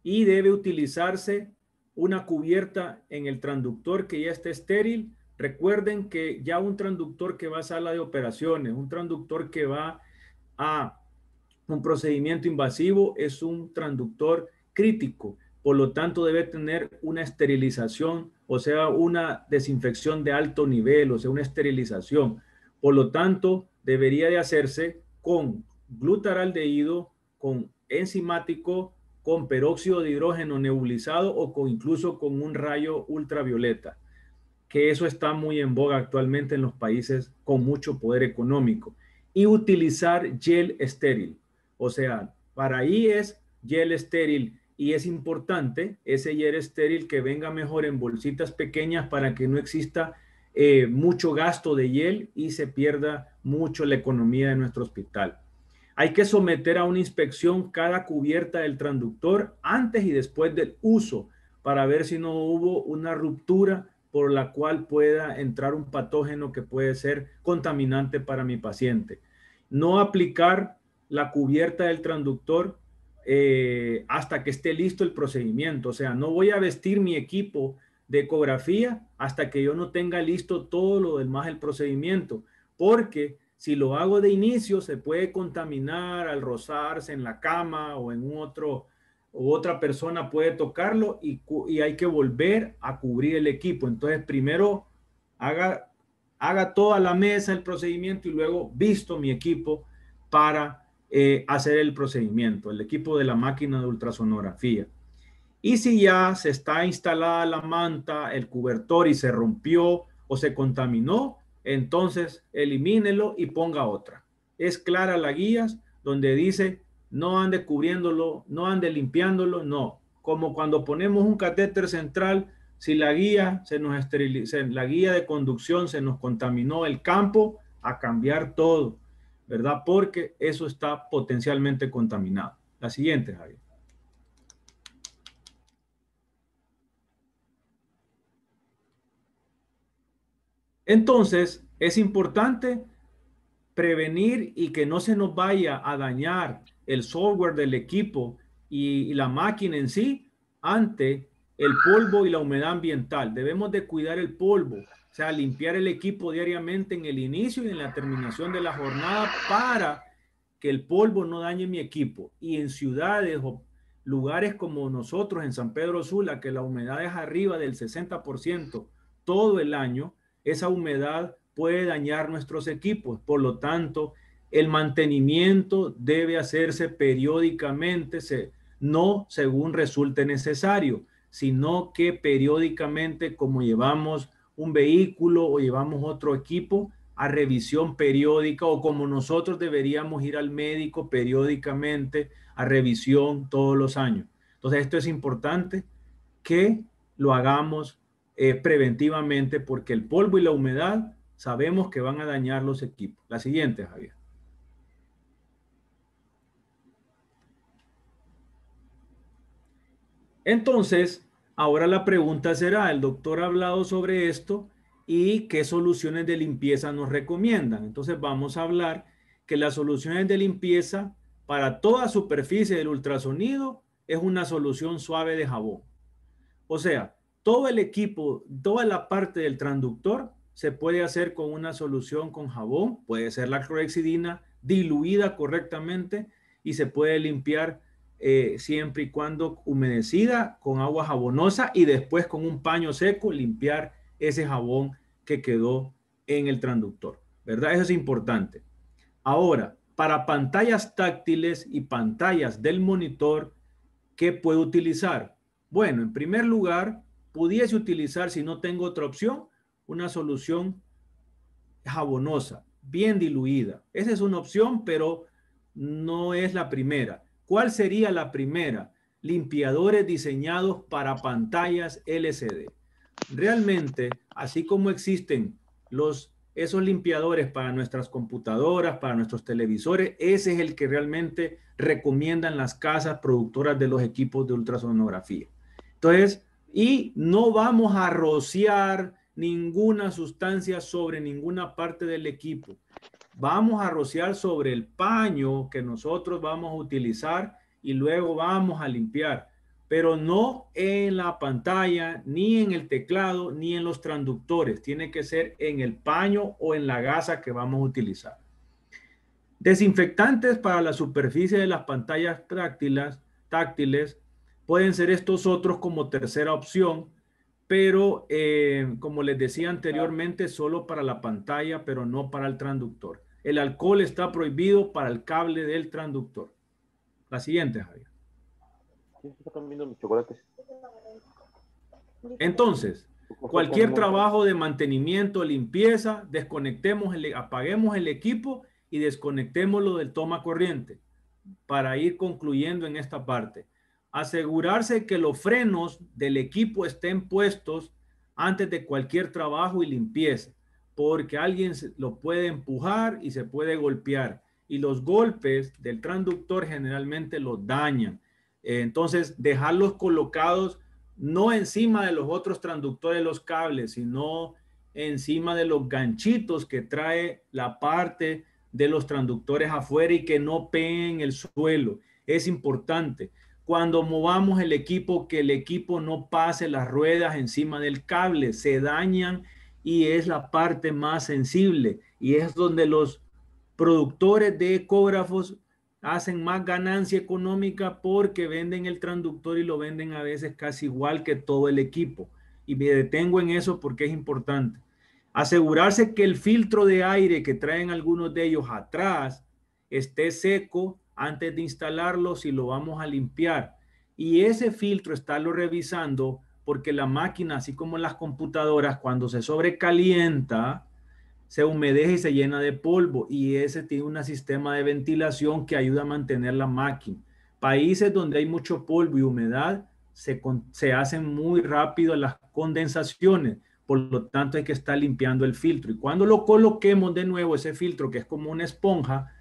y debe utilizarse una cubierta en el transductor que ya esté estéril. Recuerden que ya un transductor que va a sala de operaciones, un transductor que va a un procedimiento invasivo, es un transductor crítico. Por lo tanto, debe tener una esterilización, o sea, una desinfección de alto nivel, o sea, una esterilización. Por lo tanto, debería de hacerse con glutaraldehído, con enzimático, con peróxido de hidrógeno nebulizado o incluso con un rayo ultravioleta, que eso está muy en boga actualmente en los países con mucho poder económico. Y utilizar gel estéril. O sea, para ahí es gel estéril, y es importante ese gel estéril que venga mejor en bolsitas pequeñas para que no exista mucho gasto de hiel y se pierda mucho la economía de nuestro hospital. Hay que someter a una inspección cada cubierta del transductor antes y después del uso para ver si no hubo una ruptura por la cual pueda entrar un patógeno que puede ser contaminante para mi paciente. No aplicar la cubierta del transductor hasta que esté listo el procedimiento. O sea, no voy a vestir mi equipo de ecografía hasta que yo no tenga listo todo lo demás del procedimiento, porque si lo hago de inicio se puede contaminar al rozarse en la cama o en otra persona puede tocarlo y hay que volver a cubrir el equipo. Entonces primero haga toda la mesa el procedimiento y luego visto mi equipo para hacer el procedimiento, el equipo de la máquina de ultrasonografía. Y si ya se está instalada la manta, el cobertor y se rompió o se contaminó, entonces elimínelo y ponga otra. Es clara la guía donde dice no ande cubriéndolo, no ande limpiándolo, no. Como cuando ponemos un catéter central, si la guía la guía de conducción se nos contaminó el campo, a cambiar todo, ¿verdad? Porque eso está potencialmente contaminado. La siguiente, Javier. Entonces, es importante prevenir y que no se nos vaya a dañar el software del equipo y la máquina en sí ante el polvo y la humedad ambiental. Debemos de cuidar el polvo, o sea, limpiar el equipo diariamente en el inicio y en la terminación de la jornada para que el polvo no dañe mi equipo. Y en ciudades o lugares como nosotros en San Pedro Sula, que la humedad es arriba del 60% todo el año, esa humedad puede dañar nuestros equipos. Por lo tanto, el mantenimiento debe hacerse periódicamente, no según resulte necesario, sino que periódicamente, como llevamos un vehículo o llevamos otro equipo a revisión periódica, o como nosotros deberíamos ir al médico periódicamente a revisión todos los años. Entonces, esto es importante que lo hagamos preventivamente, porque el polvo y la humedad sabemos que van a dañar los equipos. La siguiente, Javier. Entonces, ahora la pregunta será, el doctor ha hablado sobre esto y qué soluciones de limpieza nos recomiendan. Entonces vamos a hablar que las soluciones de limpieza para toda superficie del ultrasonido es una solución suave de jabón. O sea, todo el equipo, toda la parte del transductor se puede hacer con una solución con jabón, puede ser la clorhexidina diluida correctamente y se puede limpiar siempre y cuando humedecida con agua jabonosa y después con un paño seco limpiar ese jabón que quedó en el transductor, ¿verdad? Eso es importante. Ahora, para pantallas táctiles y pantallas del monitor, ¿qué puedo utilizar? Bueno, en primer lugar, pudiese utilizar, si no tengo otra opción, una solución jabonosa, bien diluida. Esa es una opción, pero no es la primera. ¿Cuál sería la primera? Limpiadores diseñados para pantallas LCD. Realmente, así como existen esos limpiadores para nuestras computadoras, para nuestros televisores, ese es el que realmente recomiendan las casas productoras de los equipos de ultrasonografía. Entonces, y no vamos a rociar ninguna sustancia sobre ninguna parte del equipo. Vamos a rociar sobre el paño que nosotros vamos a utilizar y luego vamos a limpiar, pero no en la pantalla, ni en el teclado, ni en los transductores. Tiene que ser en el paño o en la gasa que vamos a utilizar. Desinfectantes para la superficie de las pantallas táctiles pueden ser estos otros como tercera opción, pero como les decía anteriormente, solo para la pantalla, pero no para el transductor. El alcohol está prohibido para el cable del transductor. La siguiente, Javier. Entonces, cualquier trabajo de mantenimiento, limpieza, apaguemos el equipo y desconectémoslo del toma corriente para ir concluyendo en esta parte. Asegurarse que los frenos del equipo estén puestos antes de cualquier trabajo y limpieza, porque alguien lo puede empujar y se puede golpear. Y los golpes del transductor generalmente los dañan. Entonces, dejarlos colocados no encima de los otros transductores, los cables, sino encima de los ganchitos que trae la parte de los transductores afuera y que no peguen el suelo. Es importante cuando movamos el equipo que el equipo no pase las ruedas encima del cable, se dañan y es la parte más sensible y es donde los productores de ecógrafos hacen más ganancia económica porque venden el transductor y lo venden a veces casi igual que todo el equipo. Y me detengo en eso porque es importante. Asegurarse que el filtro de aire que traen algunos de ellos atrás esté seco antes de instalarlo si lo vamos a limpiar. Y ese filtro estarlo revisando porque la máquina, así como las computadoras, cuando se sobrecalienta, se humedece y se llena de polvo y ese tiene un sistema de ventilación que ayuda a mantener la máquina. Países donde hay mucho polvo y humedad se hacen muy rápido las condensaciones, por lo tanto hay que estar limpiando el filtro y cuando lo coloquemos de nuevo ese filtro que es como una esponja,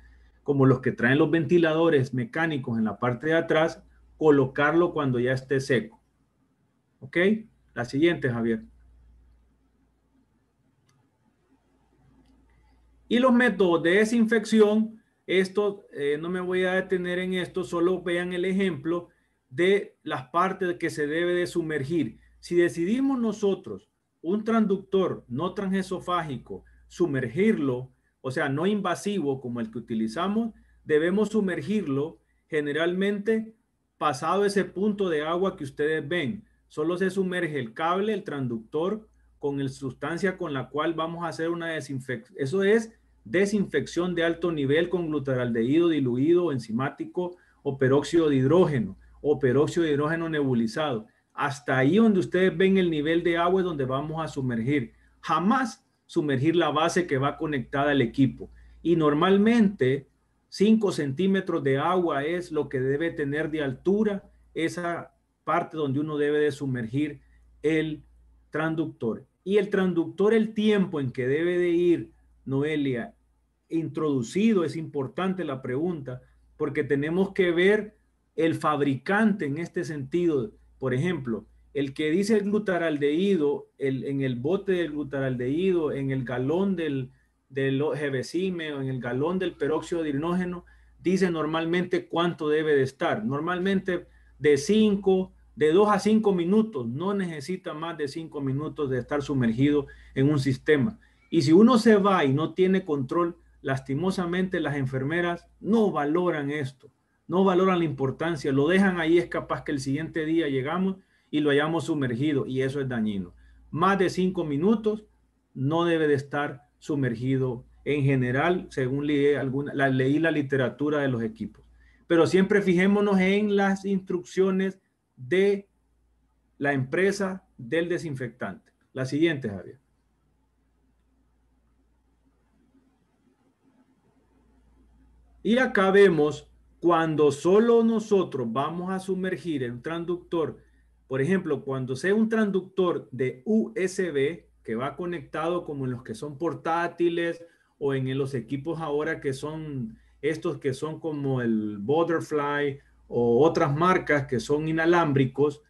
como los que traen los ventiladores mecánicos en la parte de atrás, colocarlo cuando ya esté seco. ¿Ok? La siguiente, Javier. Y los métodos de desinfección, esto no me voy a detener en esto, solo vean el ejemplo de las partes que se debe de sumergir. Si decidimos nosotros un transductor no transesofágico, sumergirlo, o sea, no invasivo como el que utilizamos, debemos sumergirlo generalmente pasado ese punto de agua que ustedes ven. Solo se sumerge el cable, el transductor, con la sustancia con la cual vamos a hacer una desinfección. Eso es desinfección de alto nivel con glutaraldehído diluido, enzimático o peróxido de hidrógeno o peróxido de hidrógeno nebulizado. Hasta ahí donde ustedes ven el nivel de agua es donde vamos a sumergir. Jamás sumergir la base que va conectada al equipo. Y normalmente 5 centímetros de agua es lo que debe tener de altura esa parte donde uno debe de sumergir el transductor. Y el transductor, el tiempo en que debe de ir, Noelia, introducido, es importante la pregunta, porque tenemos que ver el fabricante en este sentido. Por ejemplo, el que dice el glutaraldehído, en el bote del glutaraldehído, en el galón del GBCime o en el galón del peróxido de hidrógeno, dice normalmente cuánto debe de estar. Normalmente de 2 a 5 minutos, no necesita más de 5 minutos de estar sumergido en un sistema. Y si uno se va y no tiene control, lastimosamente las enfermeras no valoran esto, no valoran la importancia, lo dejan ahí, es capaz que el siguiente día llegamos y lo hayamos sumergido y eso es dañino. Más de 5 minutos no debe de estar sumergido en general, según leí la literatura de los equipos. Pero siempre fijémonos en las instrucciones de la empresa del desinfectante. La siguiente, Javier. Y acá vemos cuando solo nosotros vamos a sumergir el transductor, por ejemplo, cuando sea un transductor de USB que va conectado como en los que son portátiles o en los equipos ahora que son estos que son como el Butterfly o otras marcas que son inalámbricos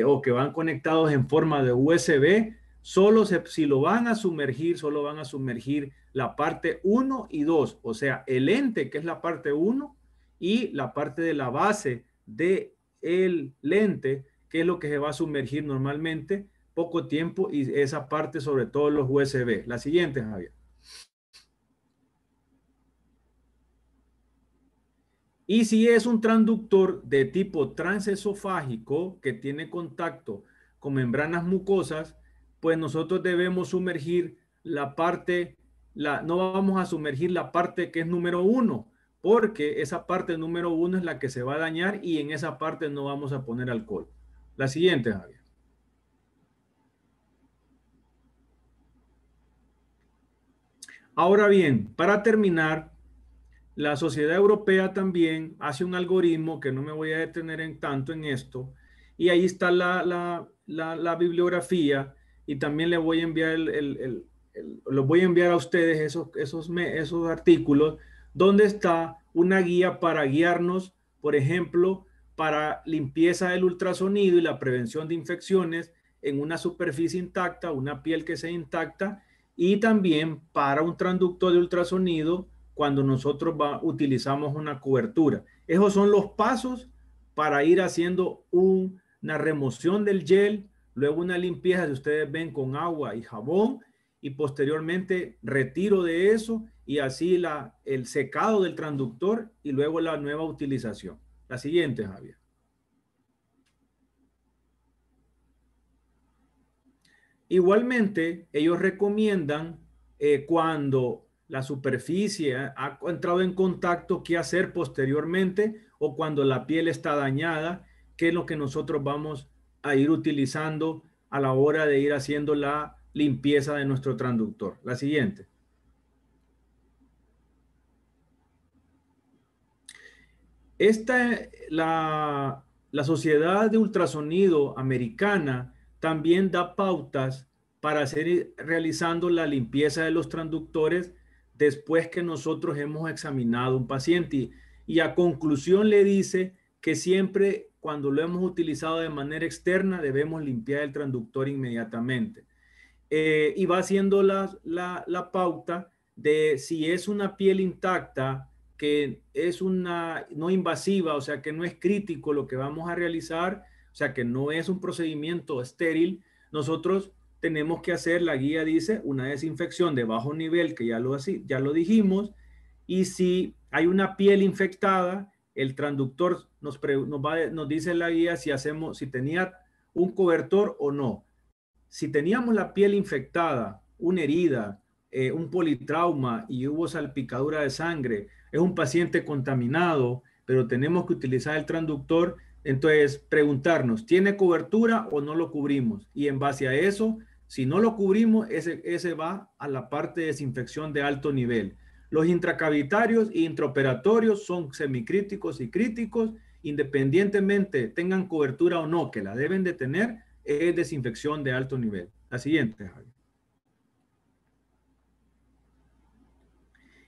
o que van conectados en forma de USB, si lo van a sumergir, solo van a sumergir la parte 1 y 2, o sea, el lente que es la parte 1 y la parte de la base del lente, que es lo que se va a sumergir normalmente, poco tiempo, y esa parte sobre todo los USB. La siguiente, Javier. Y si es un transductor de tipo transesofágico que tiene contacto con membranas mucosas, pues nosotros debemos sumergir la parte, no vamos a sumergir la parte que es número 1, porque esa parte número 1 es la que se va a dañar y en esa parte no vamos a poner alcohol. La siguiente, Javier. Ahora bien, para terminar, la Sociedad Europea también hace un algoritmo que no me voy a detener tanto en esto, y ahí está la bibliografía y también le voy a enviar los voy a enviar a ustedes esos artículos donde está una guía para guiarnos, por ejemplo, para limpieza del ultrasonido y la prevención de infecciones en una superficie intacta, una piel que sea intacta, y también para un transductor de ultrasonido cuando nosotros utilizamos una cobertura. Esos son los pasos para ir haciendo una remoción del gel, luego una limpieza, si ustedes ven, con agua y jabón, y posteriormente retiro de eso y así el secado del transductor y luego la nueva utilización. La siguiente, Javier. Igualmente, ellos recomiendan cuando la superficie ha entrado en contacto, qué hacer posteriormente, o cuando la piel está dañada, qué es lo que nosotros vamos a ir utilizando a la hora de ir haciendo la limpieza de nuestro transductor. La siguiente. La Sociedad de Ultrasonido Americana también da pautas para seguir realizando la limpieza de los transductores después que nosotros hemos examinado un paciente. Y a conclusión le dice que siempre cuando lo hemos utilizado de manera externa debemos limpiar el transductor inmediatamente. Y va haciendo la pauta de si es una piel intacta, que es una no invasiva, o sea que no es crítico lo que vamos a realizar, o sea que no es un procedimiento estéril, nosotros tenemos que hacer, la guía dice, una desinfección de bajo nivel, que ya lo dijimos, y si hay una piel infectada, el transductor nos dice la guía si tenía un cobertor o no. Si teníamos la piel infectada, una herida, un politrauma y hubo salpicadura de sangre, es un paciente contaminado, pero tenemos que utilizar el transductor, entonces preguntarnos, ¿tiene cobertura o no lo cubrimos? Y en base a eso, si no lo cubrimos, ese va a la parte de desinfección de alto nivel. Los intracavitarios e intraoperatorios son semicríticos y críticos, independientemente tengan cobertura o no, que la deben de tener, es desinfección de alto nivel. La siguiente, Javi.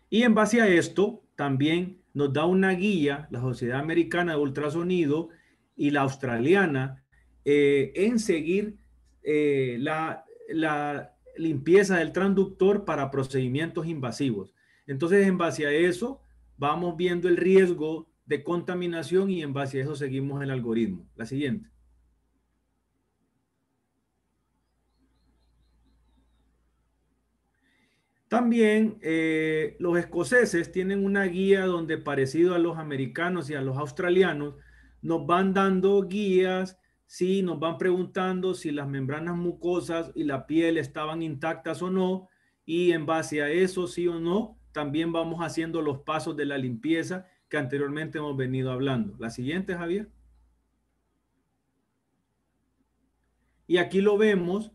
Y en base a esto, también nos da una guía, la Sociedad Americana de Ultrasonido y la australiana, en seguir la limpieza del transductor para procedimientos invasivos. Entonces, en base a eso, vamos viendo el riesgo de contaminación y en base a eso seguimos el algoritmo. La siguiente. También los escoceses tienen una guía donde, parecido a los americanos y a los australianos, nos van dando guías, sí, nos van preguntando si las membranas mucosas y la piel estaban intactas o no, y en base a eso, sí o no, también vamos haciendo los pasos de la limpieza que anteriormente hemos venido hablando. La siguiente, Javier. Y aquí lo vemos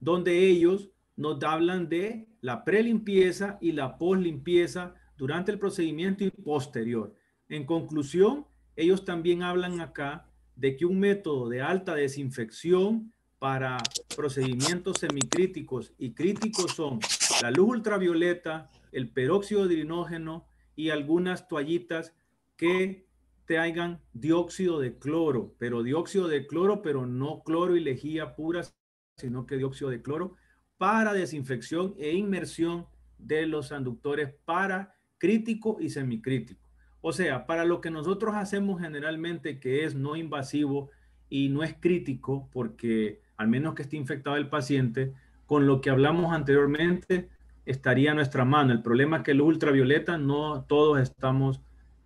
donde ellos nos hablan de la prelimpieza y la poslimpieza durante el procedimiento y posterior. En conclusión, ellos también hablan acá de que un método de alta desinfección para procedimientos semicríticos y críticos son la luz ultravioleta, el peróxido de hidrógeno y algunas toallitas que traigan dióxido de cloro, pero no cloro y lejía pura, sino que dióxido de cloro para desinfección e inmersión de los transductores para crítico y semicrítico. O sea, para lo que nosotros hacemos generalmente, que es no invasivo y no es crítico, porque al menos que esté infectado el paciente, con lo que hablamos anteriormente estaría a nuestra mano. El problema es que luz ultravioleta no todos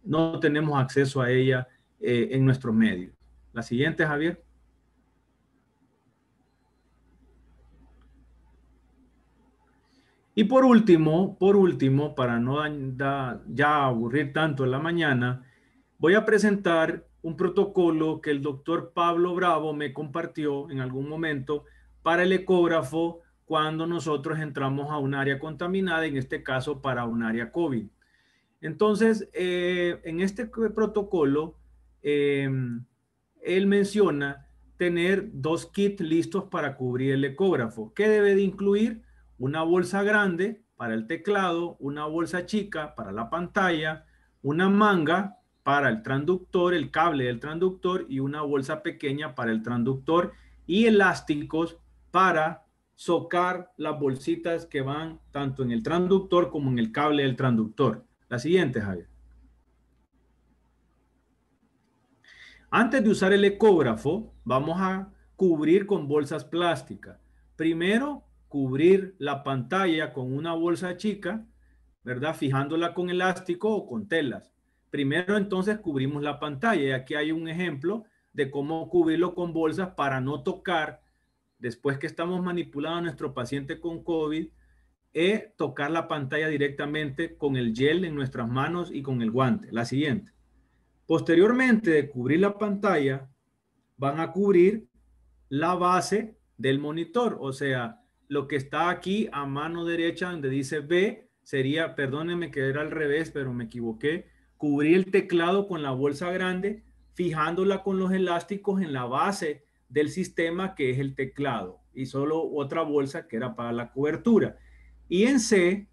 no tenemos acceso a ella en nuestros medios. La siguiente, Javier. Y por último, para no ya aburrir tanto en la mañana, voy a presentar un protocolo que el doctor Pablo Bravo me compartió en algún momento para el ecógrafo cuando nosotros entramos a un área contaminada, en este caso para un área COVID. Entonces, en este protocolo, él menciona tener 2 kits listos para cubrir el ecógrafo. ¿Qué debe de incluir? Una bolsa grande para el teclado, una bolsa chica para la pantalla, una manga para el transductor, el cable del transductor, y una bolsa pequeña para el transductor, y elásticos para socar las bolsitas que van tanto en el transductor como en el cable del transductor. La siguiente, Javier. Antes de usar el ecógrafo, vamos a cubrir con bolsas plásticas. Primero, cubrir la pantalla con una bolsa chica, ¿verdad? Fijándola con elástico o con telas. Primero, entonces, cubrimos la pantalla. Y aquí hay un ejemplo de cómo cubrirlo con bolsas para no tocar, después que estamos manipulando a nuestro paciente con COVID, tocar la pantalla directamente con el gel en nuestras manos y con el guante. La siguiente. Posteriormente de cubrir la pantalla, van a cubrir la base del monitor. O sea, lo que está aquí a mano derecha donde dice B sería, perdónenme que era al revés, pero me equivoqué, cubrir el teclado con la bolsa grande, fijándola con los elásticos en la base del sistema que es el teclado, y solo otra bolsa que era para la cobertura. Y en C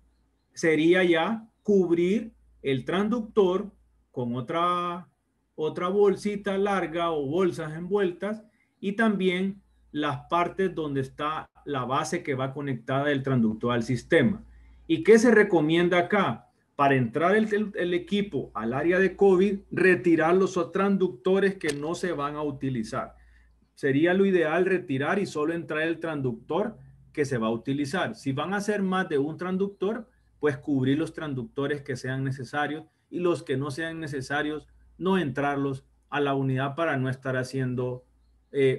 sería ya cubrir el transductor con otra bolsita larga o bolsas envueltas, y también las partes donde está la base que va conectada del transductor al sistema. ¿Y qué se recomienda acá? Para entrar el equipo al área de COVID, retirar los transductores que no se van a utilizar. Sería lo ideal retirar y solo entrar el transductor que se va a utilizar. Si van a ser más de un transductor, pues cubrir los transductores que sean necesarios, y los que no sean necesarios, no entrarlos a la unidad para no estar haciendo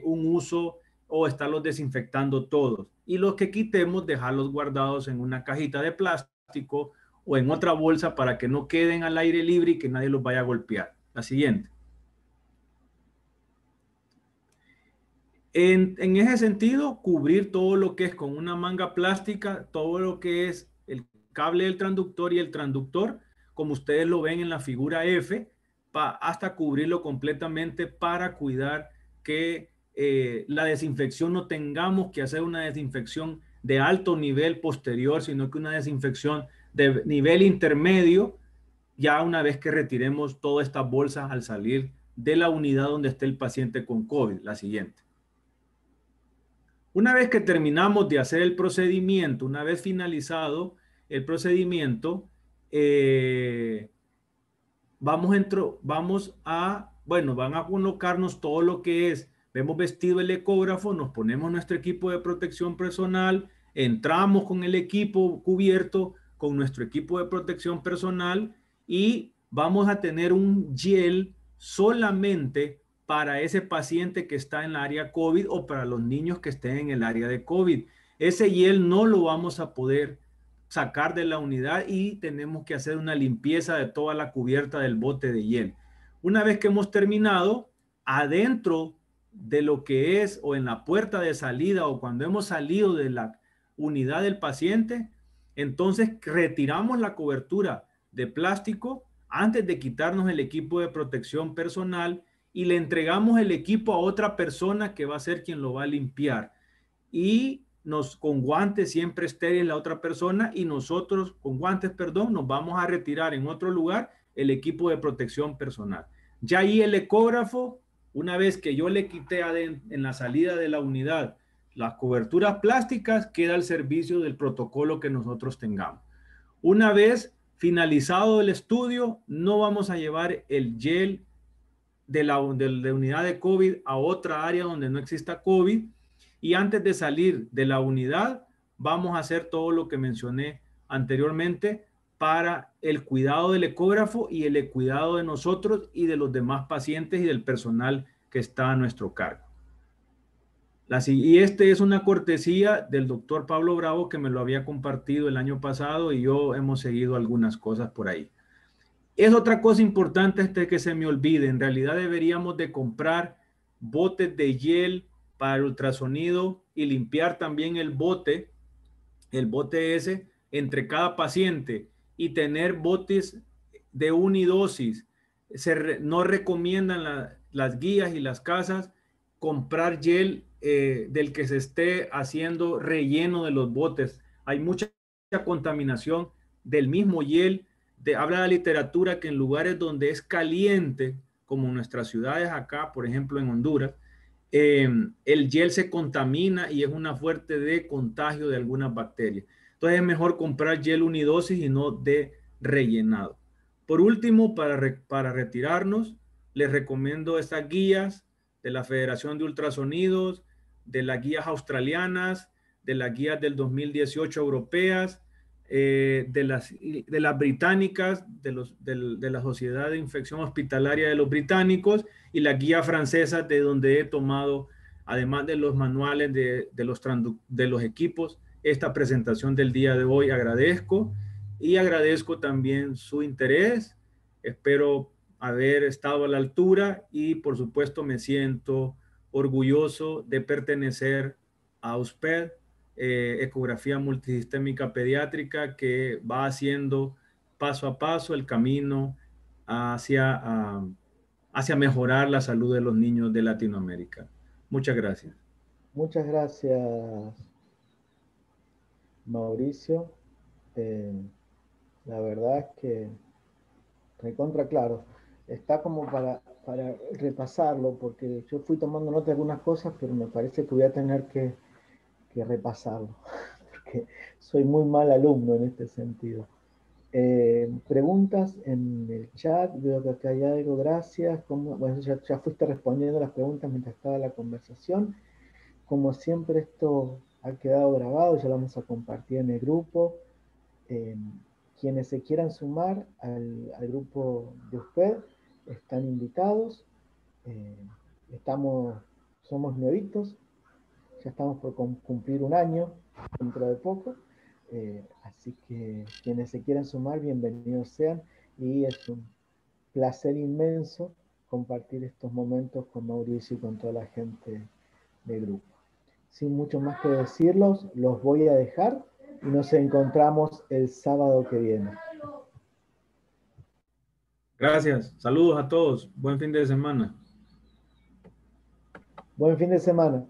un uso o estarlos desinfectando todos. Y los que quitemos, dejarlos guardados en una cajita de plástico o en otra bolsa para que no queden al aire libre y que nadie los vaya a golpear. La siguiente. En ese sentido, cubrir todo lo que es con una manga plástica, todo lo que es el cable del transductor y el transductor, como ustedes lo ven en la figura F, hasta cubrirlo completamente para cuidar que la desinfección, no tengamos que hacer una desinfección de alto nivel posterior, sino que una desinfección de nivel intermedio, ya una vez que retiremos todas estas bolsas al salir de la unidad donde esté el paciente con COVID. La siguiente. Una vez que terminamos de hacer el procedimiento, una vez finalizado el procedimiento, van a colocarnos todo lo que es, vemos vestido el ecógrafo, nos ponemos nuestro equipo de protección personal, entramos con el equipo cubierto, con nuestro equipo de protección personal, y vamos a tener un gel solamente para ese paciente que está en el área COVID o para los niños que estén en el área de COVID. Ese gel no lo vamos a poder sacar de la unidad y tenemos que hacer una limpieza de toda la cubierta del bote de gel. Una vez que hemos terminado, adentro de lo que es, o en la puerta de salida, o cuando hemos salido de la unidad del paciente, entonces retiramos la cobertura de plástico antes de quitarnos el equipo de protección personal, y le entregamos el equipo a otra persona que va a ser quien lo va a limpiar, y con guantes siempre estériles la otra persona, y nosotros con guantes, nos vamos a retirar en otro lugar el equipo de protección personal. Ya ahí el ecógrafo, una vez que yo le quité en la salida de la unidad las coberturas plásticas, queda al servicio del protocolo que nosotros tengamos. Una vez finalizado el estudio, no vamos a llevar el gel de la unidad de COVID a otra área donde no exista COVID, y antes de salir de la unidad vamos a hacer todo lo que mencioné anteriormente para el cuidado del ecógrafo y el cuidado de nosotros y de los demás pacientes y del personal que está a nuestro cargo. Y este es una cortesía del doctor Pablo Bravo, que me lo había compartido el año pasado, y yo hemos seguido algunas cosas por ahí. Es otra cosa importante que se me olvide. En realidad deberíamos de comprar botes de gel para el ultrasonido y limpiar también el bote ese entre cada paciente, y tener botes de unidosis. No recomiendan las guías y las casas comprar gel del que se esté haciendo relleno de los botes. Hay mucha contaminación del mismo gel. Habla la literatura que en lugares donde es caliente, como en nuestras ciudades acá, por ejemplo en Honduras, el gel se contamina y es una fuente de contagio de algunas bacterias. Entonces es mejor comprar gel unidosis y no de rellenado. Por último, para retirarnos, les recomiendo estas guías de la Federación de Ultrasonidos, de las guías australianas, de las guías del 2018 europeas, de las británicas, de la Sociedad de Infección Hospitalaria de los británicos y la guía francesa, de donde he tomado, además de los manuales de los equipos, esta presentación del día de hoy. Agradezco y agradezco también su interés. Espero haber estado a la altura y por supuesto me siento orgulloso de pertenecer a USPED, ecografía multisistémica pediátrica, que va haciendo paso a paso el camino hacia mejorar la salud de los niños de Latinoamérica. Muchas gracias.
Muchas gracias, Mauricio. La verdad es que recontra claro. Está como para repasarlo, porque yo fui tomando nota de algunas cosas, pero me parece que voy a tener que repasarlo, porque soy muy mal alumno en este sentido. Preguntas en el chat, veo que acá hay algo, gracias. Bueno, ya fuiste respondiendo las preguntas mientras estaba la conversación. Como siempre, esto ha quedado grabado, ya lo vamos a compartir en el grupo. Quienes se quieran sumar al grupo de usted están invitados. Somos nuevitos, ya estamos por cumplir un año dentro de poco. Así que quienes se quieran sumar, bienvenidos sean. Y es un placer inmenso compartir estos momentos con Mauricio y con toda la gente del grupo. Sin mucho más que decirlos, los voy a dejar y nos encontramos el sábado que viene.
Gracias. Saludos a todos. Buen fin de semana.
Buen fin de semana.